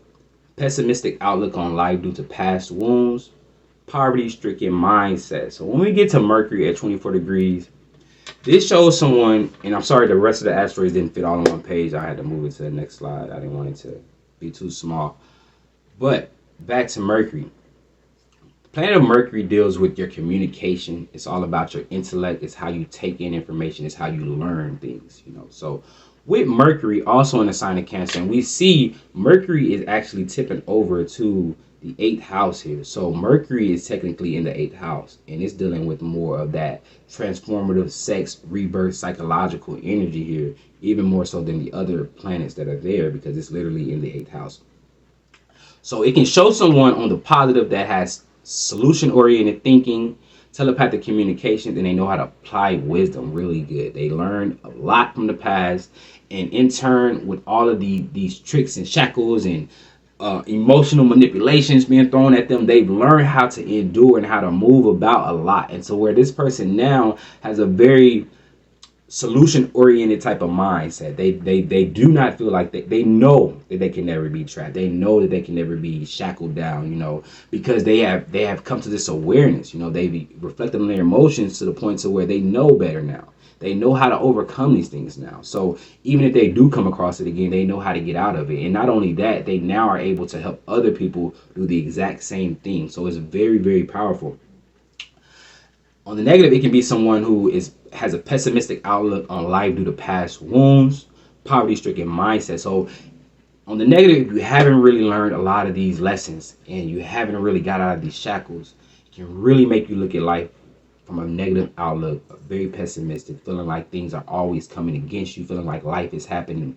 pessimistic outlook on life due to past wounds, poverty-stricken mindset. So when we get to Mercury at 24 degrees, this shows someone, and I'm sorry, the rest of the asteroids didn't fit all on one page. I had to move it to the next slide. I didn't want it to be too small. But back to Mercury. Planet of Mercury deals with your communication. It's all about your intellect. It's how you take in information. It's how you learn things, you know. So with Mercury also in the sign of Cancer, and we see Mercury is actually tipping over to the 8th house here. So Mercury is technically in the 8th house, and it's dealing with more of that transformative, sex, rebirth, psychological energy here, even more so than the other planets that are there, because it's literally in the 8th house. So it can show someone on the positive that has solution-oriented thinking, telepathic communications, and they know how to apply wisdom really good. They learn a lot from the past, and in turn, with all of these tricks and shackles and emotional manipulations being thrown at them, they've learned how to endure and how to move about a lot. And so where this person now has a very solution oriented type of mindset. They do not feel like they know that they can never be trapped. They know that they can never be shackled down, because they have come to this awareness. They've reflected on their emotions to the point to where they know better now. They know how to overcome these things now. So even if they do come across it again, they know how to get out of it. And not only that, they now are able to help other people do the exact same thing. So it's very, very powerful. On the negative, it can be someone who has a pessimistic outlook on life due to past wounds, poverty-stricken mindset. So on the negative, if you haven't really learned a lot of these lessons and you haven't really got out of these shackles, it can really make you look at life from a negative outlook, very pessimistic, feeling like things are always coming against you, feeling like life is happening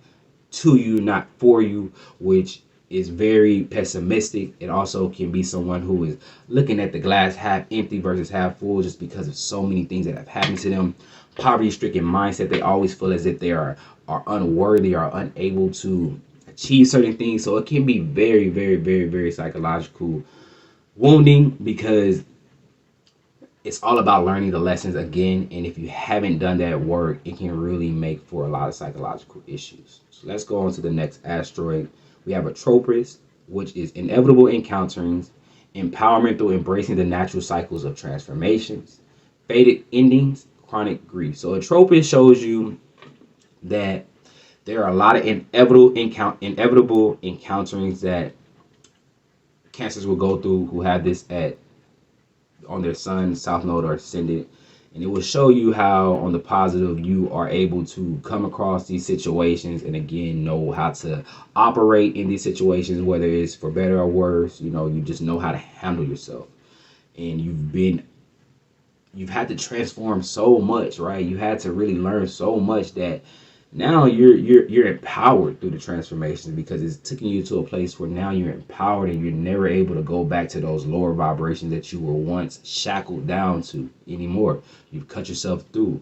to you, not for you, which is very pessimistic. It also can be someone who is looking at the glass half empty versus half full, just because of so many things that have happened to them. Poverty-stricken mindset. They always feel as if they are unworthy or unable to achieve certain things. So it can be very, very, very, very psychological wounding, because it's all about learning the lessons again. And if you haven't done that work, it can really make for a lot of psychological issues. So let's go on to the next asteroid. We have a Tropis, which is inevitable encounterings, empowerment through embracing the natural cycles of transformations, fated endings, chronic grief. So a Tropis shows you that there are a lot of inevitable encounterings that Cancers will go through who have this on their sun, south node, or ascendant. And it will show you how, on the positive, you are able to come across these situations and again know how to operate in these situations, whether it's for better or worse. You just know how to handle yourself. And you've had to transform so much, right? You had to really learn so much that now you're empowered through the transformations, because it's taking you to a place where now you're empowered and you're never able to go back to those lower vibrations that you were once shackled down to anymore. You've cut yourself through.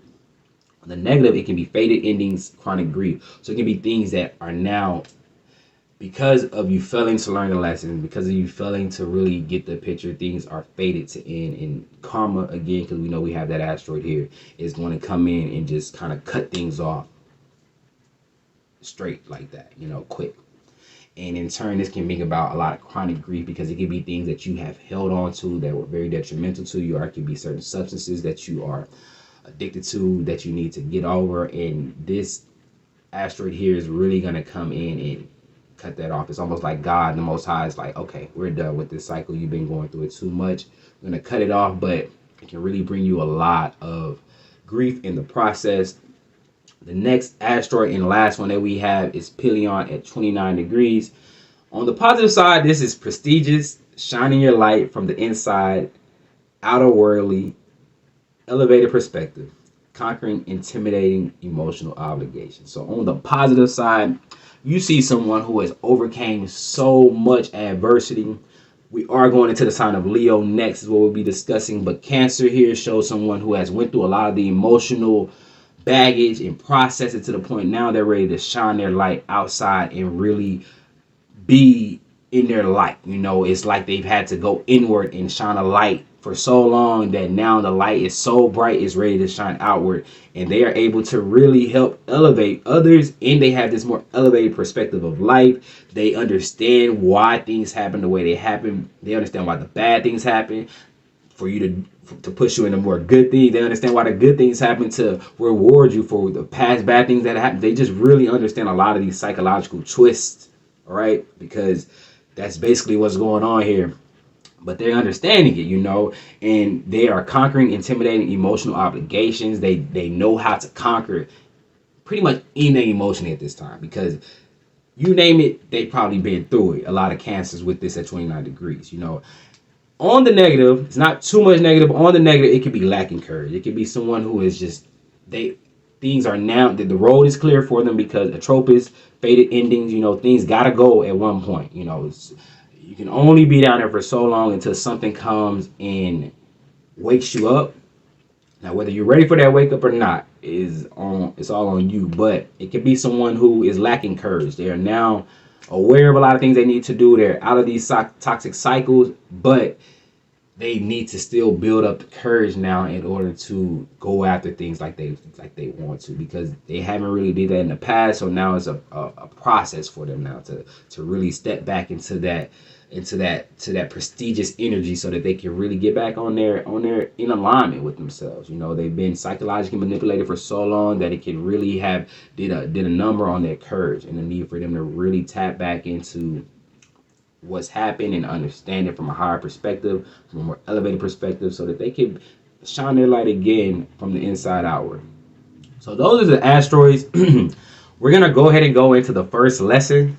On the negative, it can be fated endings, chronic grief. So it can be things that are now, because of you failing to learn the lesson, because of you failing to really get the picture, things are fated to end. And karma, again, because we know we have that asteroid here, is going to come in and just kind of cut things off straight like that, quick. And in turn, this can bring about a lot of chronic grief, because it can be things that you have held on to that were very detrimental to you, or it can be certain substances that you are addicted to that you need to get over. And this asteroid here is really going to come in and cut that off. It's almost like God, the Most High, is like, okay, we're done with this cycle. You've been going through it too much. We're going to cut it off, but it can really bring you a lot of grief in the process. The next asteroid and last one that we have is Pelion at 29 degrees. On the positive side, this is prestigious, shining your light from the inside, outer worldly, elevated perspective, conquering intimidating emotional obligations. So on the positive side, you see someone who has overcame so much adversity. We are going into the sign of Leo next, is what we'll be discussing. But Cancer here shows someone who has went through a lot of the emotional baggage and process it to the point now they're ready to shine their light outside and really be in their light. It's like they've had to go inward and shine a light for so long that now the light is so bright, it's ready to shine outward, and they are able to really help elevate others, and they have this more elevated perspective of life. They understand why things happen the way they happen. They understand why the bad things happen for you to push you into more good things. They understand why the good things happen to reward you for the past bad things that happen. They just really understand a lot of these psychological twists, all right? Because that's basically what's going on here. But they're understanding it, and they are conquering intimidating emotional obligations. They know how to conquer pretty much anything emotionally at this time, because you name it, they've probably been through it. A lot of cancers with this at 29 degrees. You know, on the negative, it's not too much negative. On the negative, it could be lacking courage. It could be someone who is just things are now that the road is clear for them because atropis, faded endings. You know, things gotta go at one point. You know, you can only be down there for so long until something comes and wakes you up. Now, whether you're ready for that wake up or not it's all on you. But it could be someone who is lacking courage. They are now aware of a lot of things they need to do. They're out of these toxic cycles, but they need to still build up the courage now in order to go after things like they want to, because they haven't really did that in the past. So now it's a process for them now to really step back into that prestigious energy, so that they can really get back on their in alignment with themselves. You know, they've been psychologically manipulated for so long that it can really have did a number on their courage, and the need for them to really tap back into what's happened and understand it from a higher perspective, from a more elevated perspective, so that they can shine their light again from the inside outward. So those are the asteroids. We're gonna go ahead and go into the first lesson,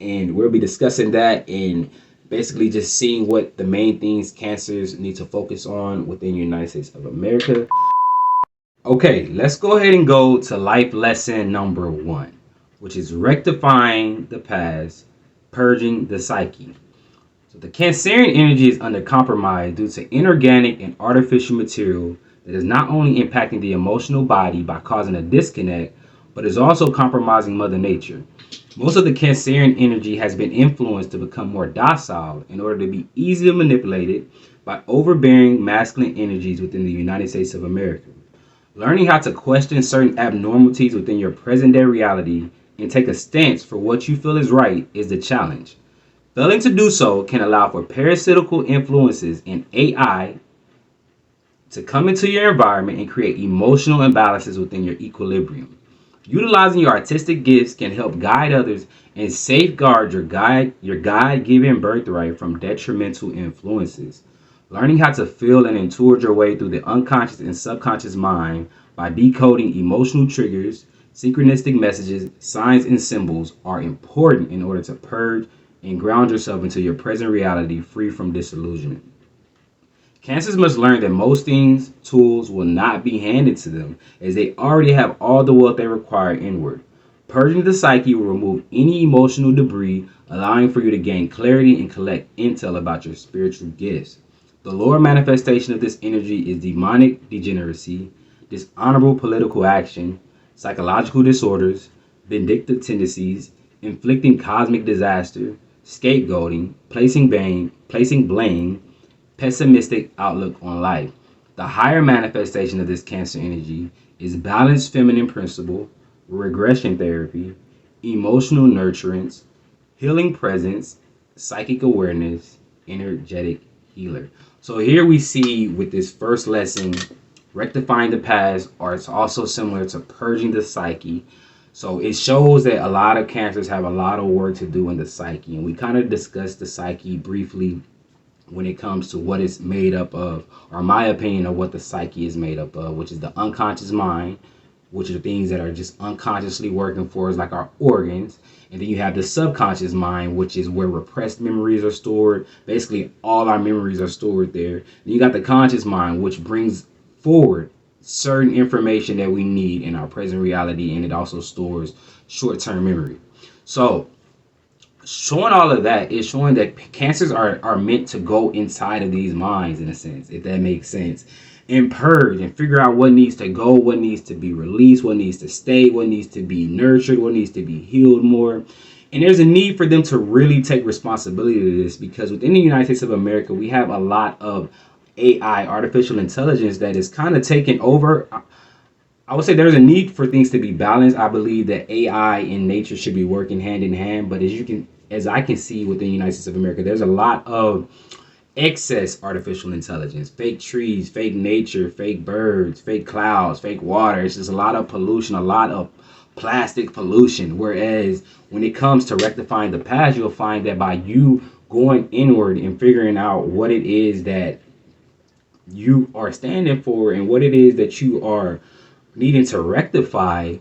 and we'll be discussing that and basically just seeing what the main things cancers need to focus on within the United States of America. Okay, let's go ahead and go to life lesson number 1, which is rectifying the past, purging the psyche. So the Cancerian energy is under compromise due to inorganic and artificial material that is not only impacting the emotional body by causing a disconnect, but is also compromising Mother Nature. Most of the Cancerian energy has been influenced to become more docile in order to be easily manipulated by overbearing masculine energies within the United States of America. Learning how to question certain abnormalities within your present day reality and take a stance for what you feel is right is the challenge. Failing to do so can allow for parasitical influences in AI to come into your environment and create emotional imbalances within your equilibrium. Utilizing your artistic gifts can help guide others and safeguard your God-given birthright from detrimental influences. Learning how to feel and intuit your way through the unconscious and subconscious mind by decoding emotional triggers, synchronistic messages, signs, and symbols are important in order to purge and ground yourself into your present reality free from disillusionment. Cancers must learn that most things, tools will not be handed to them, as they already have all the wealth they require inward. Purging the psyche will remove any emotional debris, allowing for you to gain clarity and collect intel about your spiritual gifts. The lower manifestation of this energy is demonic degeneracy, dishonorable political action, psychological disorders, vindictive tendencies, inflicting cosmic disaster, scapegoating, placing blame, pessimistic outlook on life. The higher manifestation of this Cancer energy is balanced feminine principle, regression therapy, emotional nurturance, healing presence, psychic awareness, energetic healer. So here we see with this first lesson, rectifying the past, or it's also similar to purging the psyche. So it shows that a lot of cancers have a lot of work to do in the psyche, and we kind of discussed the psyche briefly when it comes to what it's made up of, or my opinion of what the psyche is made up of, which is the unconscious mind, which are things that are just unconsciously working for us, like our organs. And then you have the subconscious mind, which is where repressed memories are stored. Basically, all our memories are stored there. And you got the conscious mind, which brings forward certain information that we need in our present reality, and it also stores short-term memory. So showing all of that is showing that cancers are meant to go inside of these minds, in a sense, if that makes sense, and purge and figure out what needs to go, what needs to be released, what needs to stay, what needs to be nurtured, what needs to be healed more. And there's a need for them to really take responsibility to this, because within the United States of America, we have a lot of AI, artificial intelligence, that is kind of taking over. I would say there's a need for things to be balanced. I believe that AI and nature should be working hand in hand, but as I can see within the United States of America, there's a lot of excess artificial intelligence, fake trees, fake nature, fake birds, fake clouds, fake water. It's just a lot of pollution, a lot of plastic pollution. Whereas when it comes to rectifying the past, you'll find that by you going inward and figuring out what it is that you are standing for and what it is that you are needing to rectify,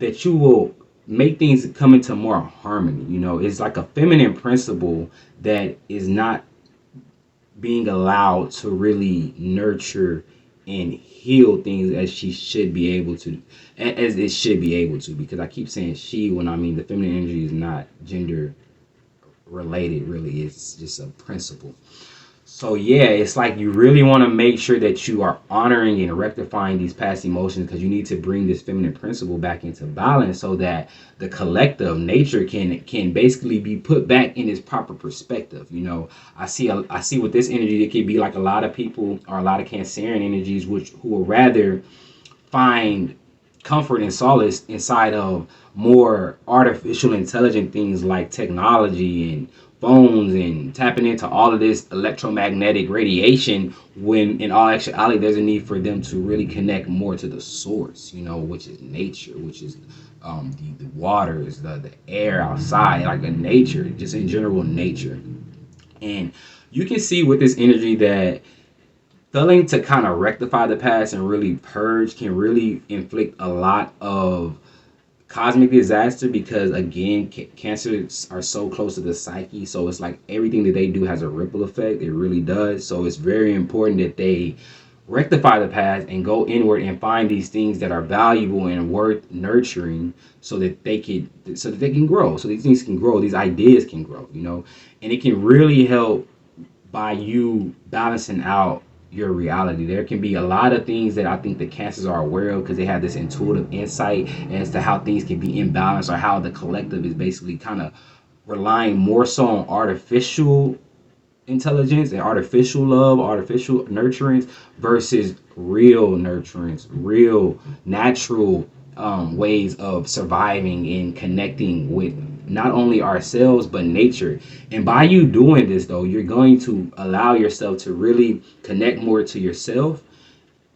that you will make things come into more harmony. You know, it's like a feminine principle that is not being allowed to really nurture and heal things as she should be able to, as it should be able to. Because I keep saying she when I mean the feminine energy is not gender related, really. It's just a principle. So yeah, it's like you really want to make sure that you are honoring and rectifying these past emotions, because you need to bring this feminine principle back into balance so that the collective nature can basically be put back in its proper perspective. You know, I see with this energy it could be like a lot of people or a lot of Cancerian energies who will rather find comfort and solace inside of more artificial intelligent things like technology and phones and tapping into all of this electromagnetic radiation, when in all actuality there's a need for them to really connect more to the source, you know, which is nature, which is the waters, the air outside, like the nature, just in general nature. And you can see with this energy that failing to kind of rectify the past and really purge can really inflict a lot of cosmic disaster, because again, cancers are so close to the psyche, so it's like everything that they do has a ripple effect. It really does. So it's very important that they rectify the past and go inward and find these things that are valuable and worth nurturing, so that they can grow, so these things can grow, these ideas can grow, you know. And it can really help by you balancing out your reality. There can be a lot of things that I think the cancers are aware of, because they have this intuitive insight as to how things can be imbalanced, or how the collective is basically kind of relying more so on artificial intelligence and artificial love, artificial nurturance versus real nurturance, real natural ways of surviving and connecting with not only ourselves but nature. And by you doing this though, you're going to allow yourself to really connect more to yourself,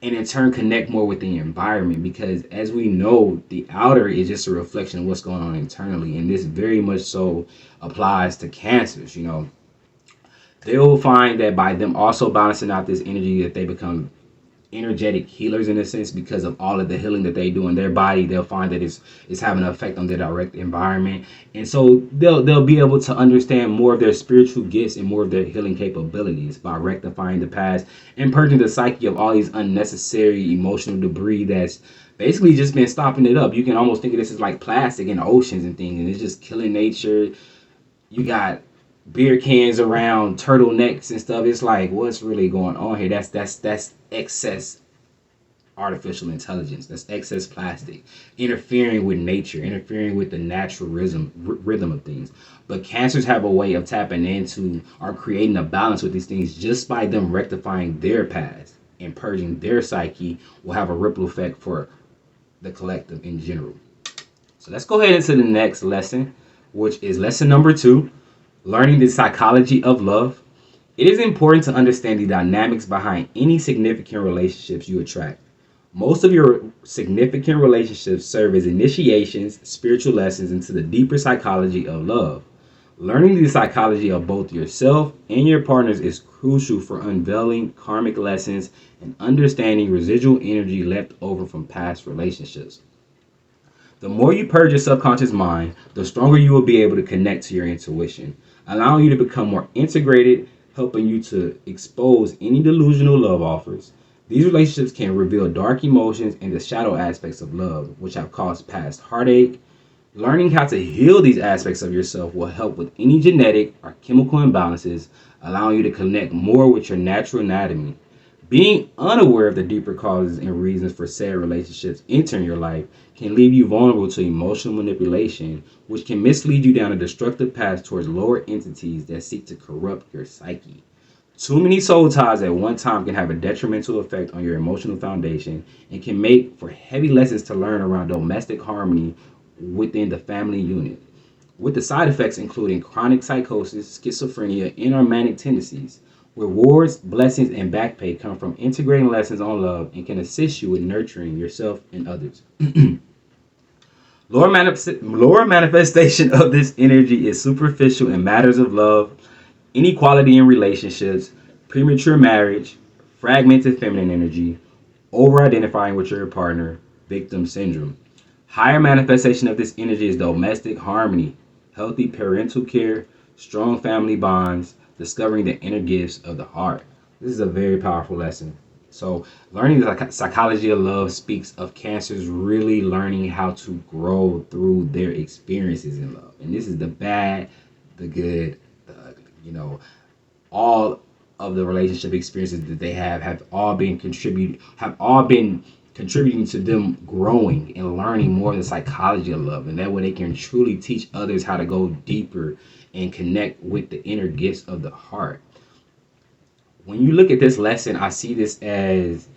and in turn connect more with the environment, because as we know, the outer is just a reflection of what's going on internally. And this very much so applies to cancers. You know, they will find that by them also balancing out this energy, that they become energetic healers in a sense, because of all of the healing that they do in their body. They'll find that it's having an effect on their direct environment, and so they'll be able to understand more of their spiritual gifts and more of their healing capabilities by rectifying the past and purging the psyche of all these unnecessary emotional debris that's basically just been stopping it up. You can almost think of this as like plastic in oceans and things, and it's just killing nature. You got beer cans around turtlenecks and stuff. It's like, what's really going on here? That's excess artificial intelligence. That's excess plastic interfering with nature, interfering with the natural rhythm of things. But cancers have a way of tapping into or creating a balance with these things just by them rectifying their past and purging their psyche. Will have a ripple effect for the collective in general. So let's go ahead into the next lesson, which is lesson number 2. Learning the psychology of love. It is important to understand the dynamics behind any significant relationships you attract. Most of your significant relationships serve as initiations, spiritual lessons into the deeper psychology of love. Learning the psychology of both yourself and your partners is crucial for unveiling karmic lessons and understanding residual energy left over from past relationships. The more you purge your subconscious mind, the stronger you will be able to connect to your intuition, allowing you to become more integrated, helping you to expose any delusional love offers. These relationships can reveal dark emotions and the shadow aspects of love, which have caused past heartache. Learning how to heal these aspects of yourself will help with any genetic or chemical imbalances, allowing you to connect more with your natural anatomy. Being unaware of the deeper causes and reasons for said relationships entering your life can leave you vulnerable to emotional manipulation, which can mislead you down a destructive path towards lower entities that seek to corrupt your psyche. Too many soul ties at one time can have a detrimental effect on your emotional foundation and can make for heavy lessons to learn around domestic harmony within the family unit, with the side effects including chronic psychosis, schizophrenia, and or manic tendencies. Rewards, blessings, and back pay come from integrating lessons on love and can assist you with nurturing yourself and others. Lower manifestation of this energy is superficial in matters of love, inequality in relationships, premature marriage, fragmented feminine energy, over-identifying with your partner, victim syndrome. Higher manifestation of this energy is domestic harmony, healthy parental care, strong family bonds, discovering the inner gifts of the heart. This is a very powerful lesson. So, learning the psychology of love speaks of cancers really learning how to grow through their experiences in love. And this is the bad, the good, the ugly. All of the relationship experiences that they have all been contributing to them growing and learning more of the psychology of love, and that way they can truly teach others how to go deeper and connect with the inner gifts of the heart. When you look at this lesson, I see this as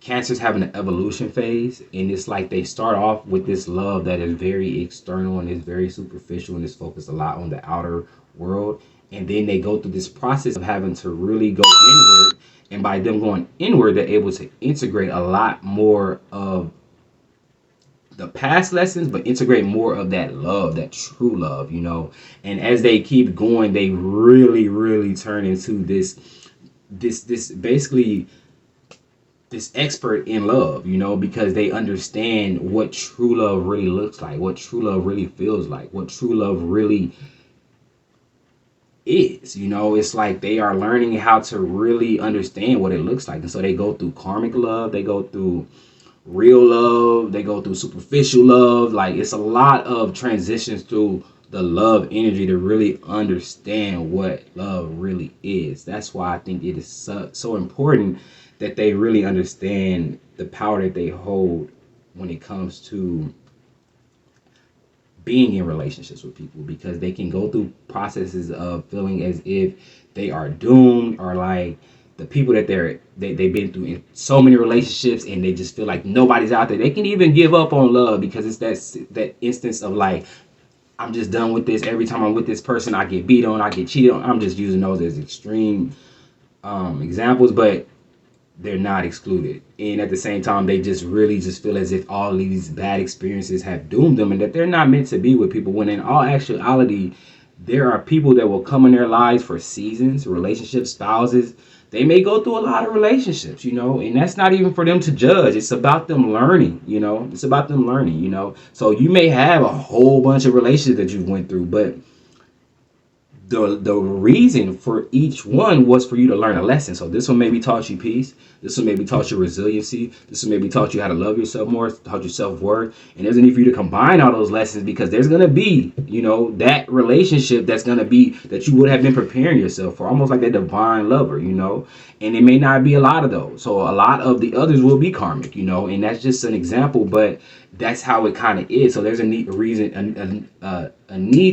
cancers having an evolution phase, and it's like they start off with this love that is very external and is very superficial and is focused a lot on the outer world, and then they go through this process of having to really go inward, and by them going inward, they're able to integrate a lot more of the past lessons, but integrate more of that love, that true love, and as they keep going, they really turn into this basically this expert in love, because they understand what true love really looks like, what true love really feels like, what true love really is. It's like they are learning how to really understand what it looks like. And so they go through karmic love, they go through real love, they go through superficial love. Like, it's a lot of transitions through the love energy to really understand what love really is. That's why I think it is so important that they really understand the power that they hold when it comes to being in relationships with people, because they can go through processes of feeling as if they are doomed, or like the people that they've been through in so many relationships, and they just feel like nobody's out there. They can even give up on love because it's that instance of like, I'm just done with this. Every time I'm with this person, I get beat on, I get cheated on. I'm just using those as extreme examples, but they're not excluded. And at the same time, they just really just feel as if all these bad experiences have doomed them and that they're not meant to be with people, when in all actuality, there are people that will come in their lives for seasons, relationships, spouses. They may go through a lot of relationships, and that's not even for them to judge. It's about them learning, It's about them learning, So you may have a whole bunch of relationships that you went through, but the reason for each one was for you to learn a lesson. So this one maybe taught you peace. This one maybe taught you resiliency. This one maybe taught you how to love yourself more, taught you self-worth. And there's a need for you to combine all those lessons, because there's going to be, that relationship that's going to be that you would have been preparing yourself for, almost like that divine lover, and it may not be a lot of those. So a lot of the others will be karmic, and that's just an example, but that's how it kind of is. So there's a need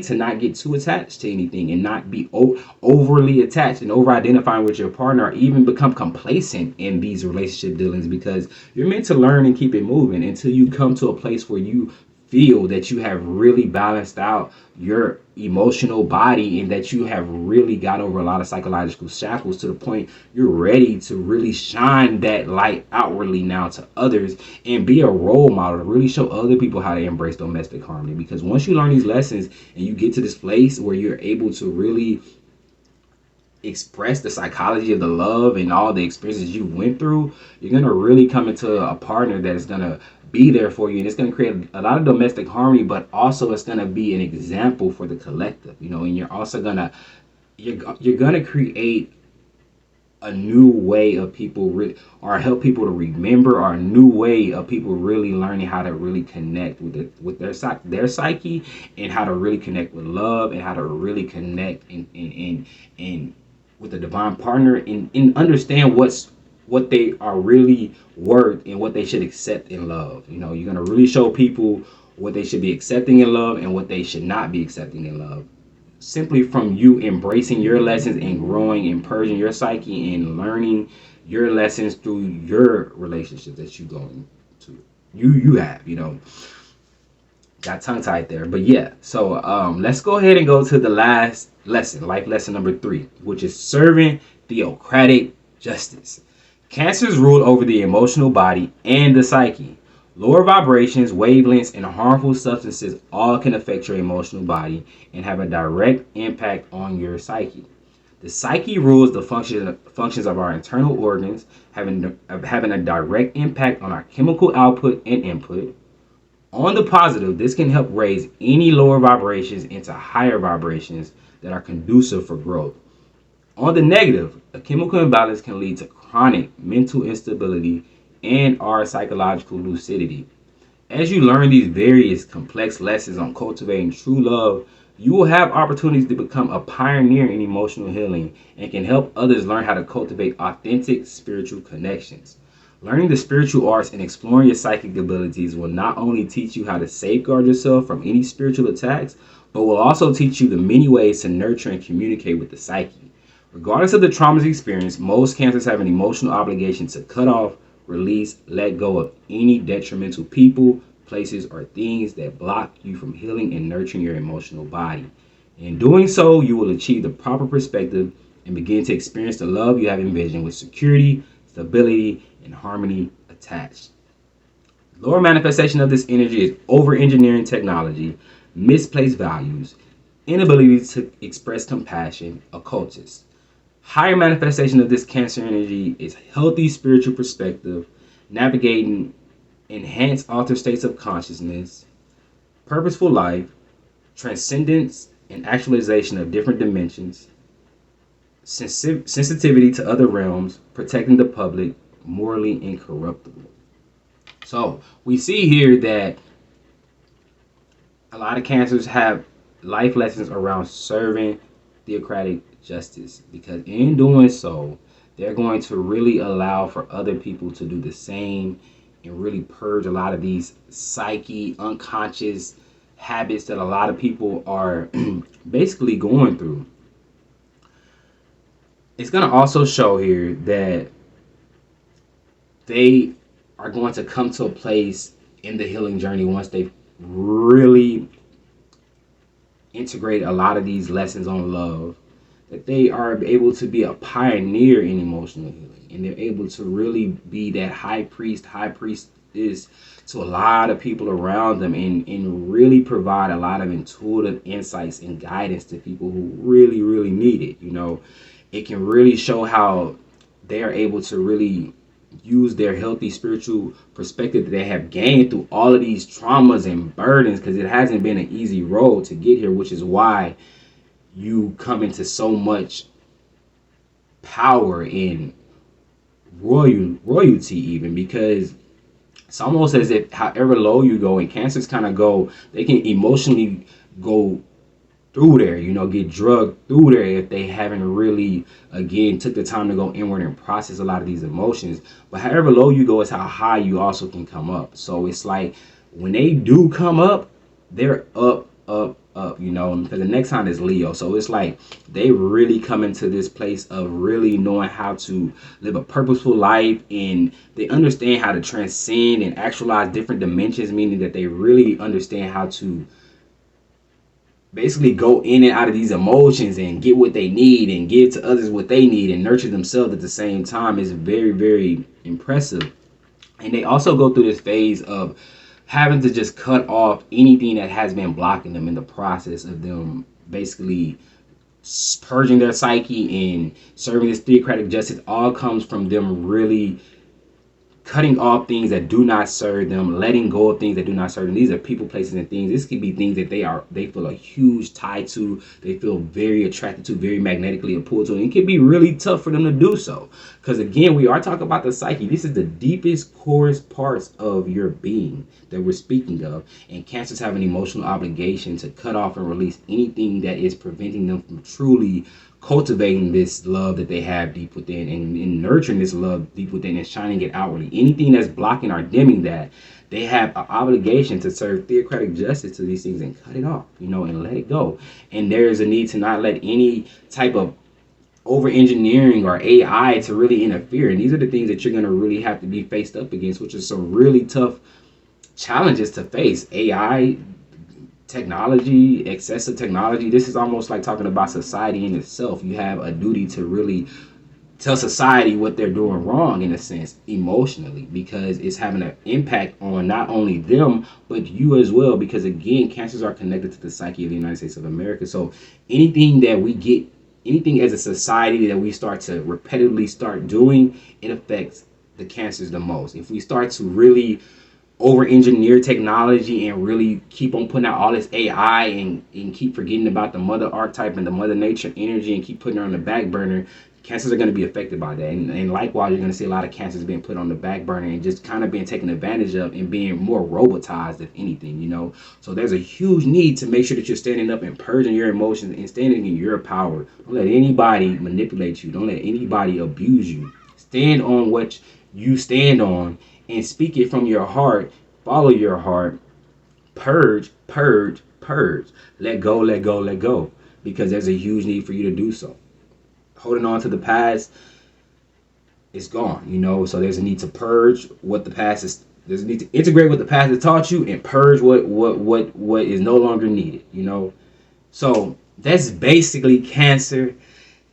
to not get too attached to anything, and not be overly attached and over identifying with your partner, or even become complacent in these relationship dealings, because you're meant to learn and keep it moving until you come to a place where you feel that you have really balanced out your emotional body, and that you have really got over a lot of psychological shackles to the point you're ready to really shine that light outwardly now to others, and be a role model to really show other people how to embrace domestic harmony. Because once you learn these lessons and you get to this place where you're able to really express the psychology of the love and all the experiences you went through, you're going to really come into a partner that is going to be there for you, and it's going to create a lot of domestic harmony, but also it's going to be an example for the collective, and you're also going to you're going to create a new way of people or help people to remember, or a new way of people really learning how to really connect with their psyche, and how to really connect with love, and how to really connect in with a divine partner, and understand what they are really worth and what they should accept in love. You're going to really show people what they should be accepting in love and what they should not be accepting in love, simply from you embracing your lessons and growing and purging your psyche and learning your lessons through your relationships that you have, got tongue tied there. But yeah, so let's go ahead and go to the last lesson, life lesson number 3, which is serving theocratic justice. Cancers rule over the emotional body and the psyche. Lower vibrations, wavelengths, and harmful substances all can affect your emotional body and have a direct impact on your psyche. The psyche rules the functions of our internal organs, having a direct impact on our chemical output and input. On the positive, this can help raise any lower vibrations into higher vibrations that are conducive for growth. On the negative, a chemical imbalance can lead to chronic mental instability and or psychological lucidity. As you learn these various complex lessons on cultivating true love, you will have opportunities to become a pioneer in emotional healing and can help others learn how to cultivate authentic spiritual connections. Learning the spiritual arts and exploring your psychic abilities will not only teach you how to safeguard yourself from any spiritual attacks, but will also teach you the many ways to nurture and communicate with the psyche. Regardless of the traumas experienced, most cancers have an emotional obligation to cut off, release, let go of any detrimental people, places, or things that block you from healing and nurturing your emotional body. In doing so, you will achieve the proper perspective and begin to experience the love you have envisioned with security, stability, and harmony attached. Lower manifestation of this energy is over-engineering technology, misplaced values, inability to express compassion, occultists. Higher manifestation of this Cancer energy is healthy spiritual perspective, navigating enhanced altered states of consciousness, purposeful life, transcendence and actualization of different dimensions, sensitivity to other realms, protecting the public, morally incorruptible. So we see here that a lot of cancers have life lessons around serving theocratic justice, because in doing so, they're going to really allow for other people to do the same and really purge a lot of these psyche, unconscious habits that a lot of people are basically going through. It's going to also show here that they are going to come to a place in the healing journey once they really integrate a lot of these lessons on love, that they are able to be a pioneer in emotional healing, and they're able to really be that high priestess to a lot of people around them, and really provide a lot of intuitive insights and guidance to people who really, really need it. You know, it can really show how they are able to really use their healthy spiritual perspective that they have gained through all of these traumas and burdens, because it hasn't been an easy road to get here, which is why you come into so much power in royalty, even, because it's almost as if however low you go, and cancers kind of go, they can emotionally go through there, you know, get drugged through there if they haven't really, again, took the time to go inward and process a lot of these emotions. But however low you go is how high you also can come up. So it's like when they do come up, they're up, you know, because the next sign is Leo. So it's like they really come into this place of really knowing how to live a purposeful life, and they understand how to transcend and actualize different dimensions, meaning that they really understand how to basically go in and out of these emotions and get what they need and give to others what they need and nurture themselves at the same time. Is very, very impressive. And they also go through this phase of having to just cut off anything that has been blocking them in the process of them basically purging their psyche and serving this theocratic justice. All comes from them really cutting off things that do not serve them, letting go of things that do not serve them. These are people, places, and things. This could be things that they feel a huge tie to, they feel very attracted to, very magnetically appealed to, and it can be really tough for them to do so. Because again, we are talking about the psyche. This is the deepest, corest parts of your being that we're speaking of, and cancers have an emotional obligation to cut off and release anything that is preventing them from truly cultivating this love that they have deep within, and nurturing this love deep within and shining it outwardly. Anything that's blocking or dimming that, they have an obligation to serve theocratic justice to these things and cut it off, you know, and let it go. And there is a need to not let any type of over engineering or AI to really interfere. And these are the things that you're going to really have to be faced up against, which is some really tough challenges to face. AI, technology, excessive technology. This is almost like talking about society in itself. You have a duty to really tell society what they're doing wrong, in a sense, emotionally, because it's having an impact on not only them but you as well, because again, cancers are connected to the psyche of the United States of America. So anything that we get, anything as a society that we start to repetitively start doing, it affects the cancers the most. If we start to really over engineer technology and really keep on putting out all this AI and keep forgetting about the mother archetype and the mother nature energy and keep putting her on the back burner, cancers are going to be affected by that. And likewise, you're going to see a lot of cancers being put on the back burner and just kind of being taken advantage of and being more robotized, if anything, you know. So there's a huge need to make sure that you're standing up and purging your emotions and standing in your power. Don't let anybody manipulate you. Don't let anybody abuse you. Stand on what you stand on and speak it from your heart. Follow your heart. Purge, purge, purge. Let go, let go, let go. Because there's a huge need for you to do so. Holding on to the past, it's gone, you know. So there's a need to purge what the past is. There's a need to integrate what the past has taught you and purge what is no longer needed, you know. So that's basically Cancer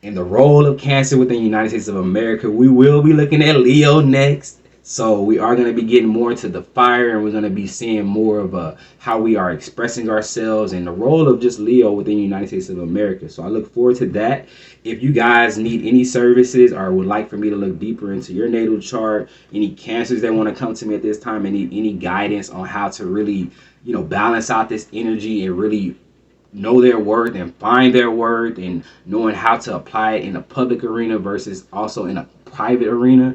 and the role of Cancer within the United States of America. We will be looking at Leo next. So we are going to be getting more into the fire, and we're going to be seeing more of how we are expressing ourselves and the role of just Leo within the United States of America. So I look forward to that. If you guys need any services or would like for me to look deeper into your natal chart, any cancers that want to come to me at this time and need any guidance on how to really, you know, balance out this energy and really know their worth and find their worth and knowing how to apply it in a public arena versus also in a private arena,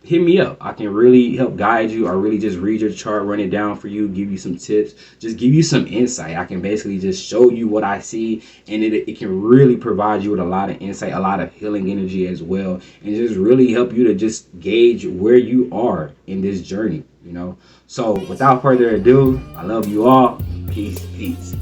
hit me up. I can really help guide you or really just read your chart, run it down for you, give you some tips, just give you some insight. I can basically just show you what I see, and it can really provide you with a lot of insight, a lot of healing energy as well, and just really help you to just gauge where you are in this journey, you know. So without further ado, I love you all. Peace, peace.